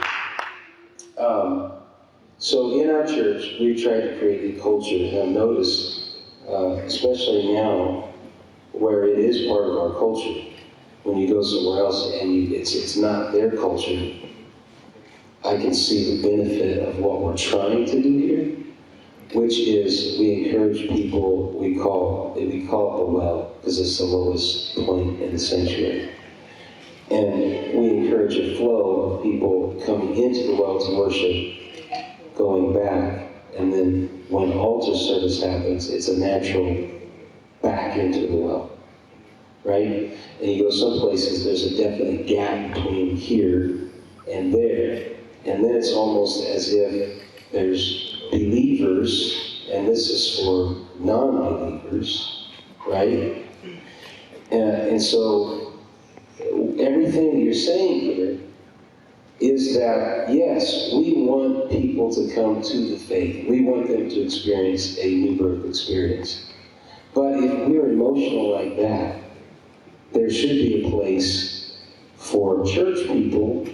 So in our church, we try to create a culture, and I've noticed, especially now, where it is part of our culture, when you go somewhere else and it's not their culture, I can see the benefit of what we're trying to do here, which is we encourage people, we call it the well, because it's the lowest point in the sanctuary. And we encourage a flow of people coming into the well to worship, going back, and then when altar service happens, it's a natural back into the well, right? And you go some places, there's a definite gap between here and there, and then it's almost as if there's believers, and this is for non-believers, right? And so everything that you're saying here is that, yes, we want people to come to the faith. We want them to experience a new birth experience. But if we're emotional like that, there should be a place for church people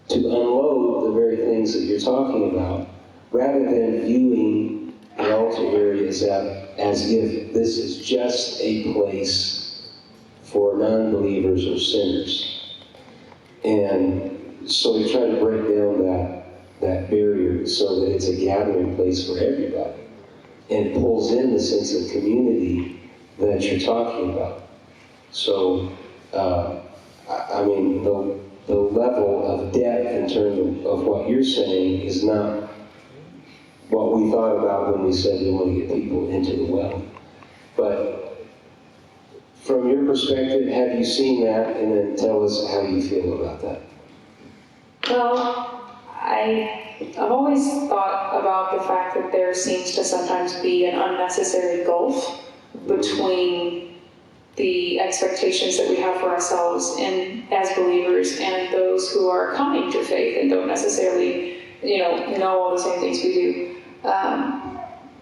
to unload the very things that you're talking about, rather than viewing the altar area as if this is just a place for non-believers or sinners. And so we try to break down that barrier so that it's a gathering place for everybody. And it pulls in the sense of community that you're talking about. So, I mean, the level of depth in terms of what you're saying is not what we thought about when we said we want to get people into the well. But from your perspective, have you seen that? And then tell us how you feel about that. Well, I've always thought about the fact that there seems to sometimes be an unnecessary gulf between the expectations that we have for ourselves and as believers and those who are coming to faith and don't necessarily, know all the same things we do.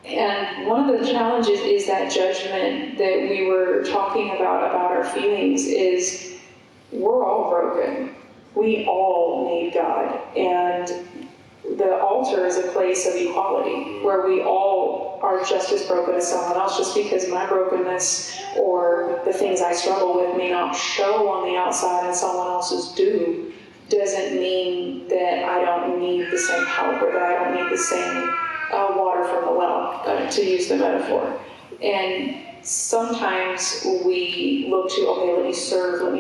And one of the challenges is that judgment that we were talking about our feelings is we're all broken. We all need God. And the altar is a place of equality where we all are just as broken as someone else. Just because my brokenness or the things I struggle with may not show on the outside and someone else's do, doesn't mean that I don't need the same help or that I don't need the same water from the well, to use the metaphor. And sometimes we look to, okay, let me serve, let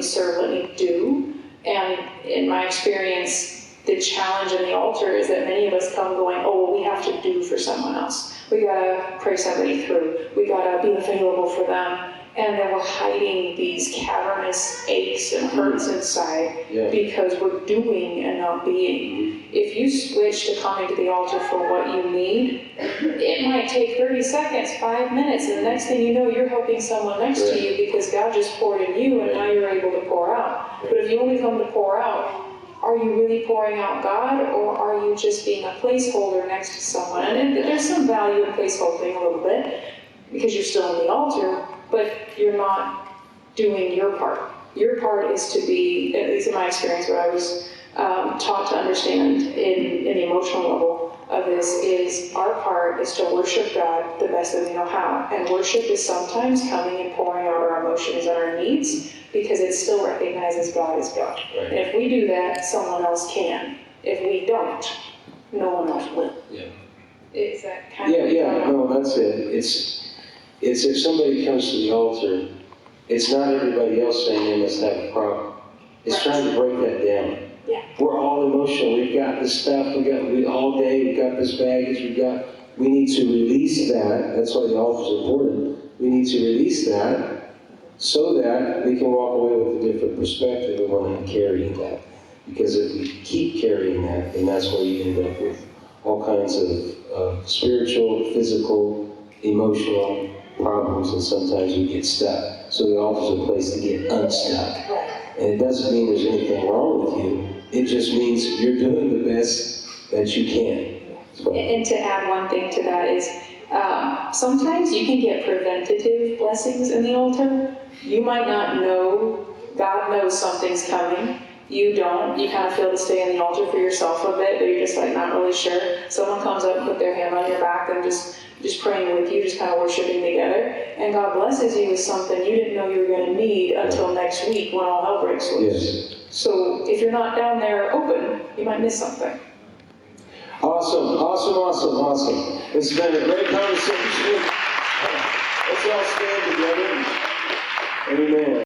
me do. And in my experience, the challenge in the altar is that many of us come going, oh, well, we have to do for someone else. We gotta pray somebody through. We gotta be available for them. And then we're hiding these cavernous aches and hurts inside because we're doing and not being. If you switch to coming to the altar for what you need, it might take 30 seconds, 5 minutes, and the next thing you know, you're helping someone next to you because God just poured in you and now you're able to pour out. But if you only come to pour out, are you really pouring out God, or are you just being a placeholder next to someone? And there's some value in placeholding a little bit because you're still on the altar, but you're not doing your part. Your part is to be, at least in my experience, what I was taught to understand in the emotional level of this is our part is to worship God the best that we know how. And worship is sometimes coming and pouring out our emotions and our needs because it still recognizes God as God. Right. And if we do that, someone else can. If we don't, no one else will. Yeah. Is that kind of... No, that's it. It's if somebody comes to the altar, it's not everybody else saying they must have a problem. It's trying to break that down. Yeah. We're all emotional. We've got this stuff. We all day. We've got this baggage. We need to release that. That's why the altar is important. We need to release that so that we can walk away with a different perspective and we're not carrying that. Because if we keep carrying that, then that's where you end up with all kinds of spiritual, physical, emotional problems, and sometimes you get stuck. So the altar is a place to get unstuck. And it doesn't mean there's anything wrong with you. It just means you're doing the best that you can. So. And to add one thing to that is, sometimes you can get preventative blessings in the altar. You might not know, God knows something's coming. You don't. You kind of feel to stay in the altar for yourself a bit, but you're just like not really sure. Someone comes up and put their hand on your back and just praying with you, just kind of worshiping together. And God blesses you with something you didn't know you were going to need until next week when all hell breaks loose. Yes. So if you're not down there open, you might miss something. Awesome. It's been a great conversation. Let's all stand together. Amen.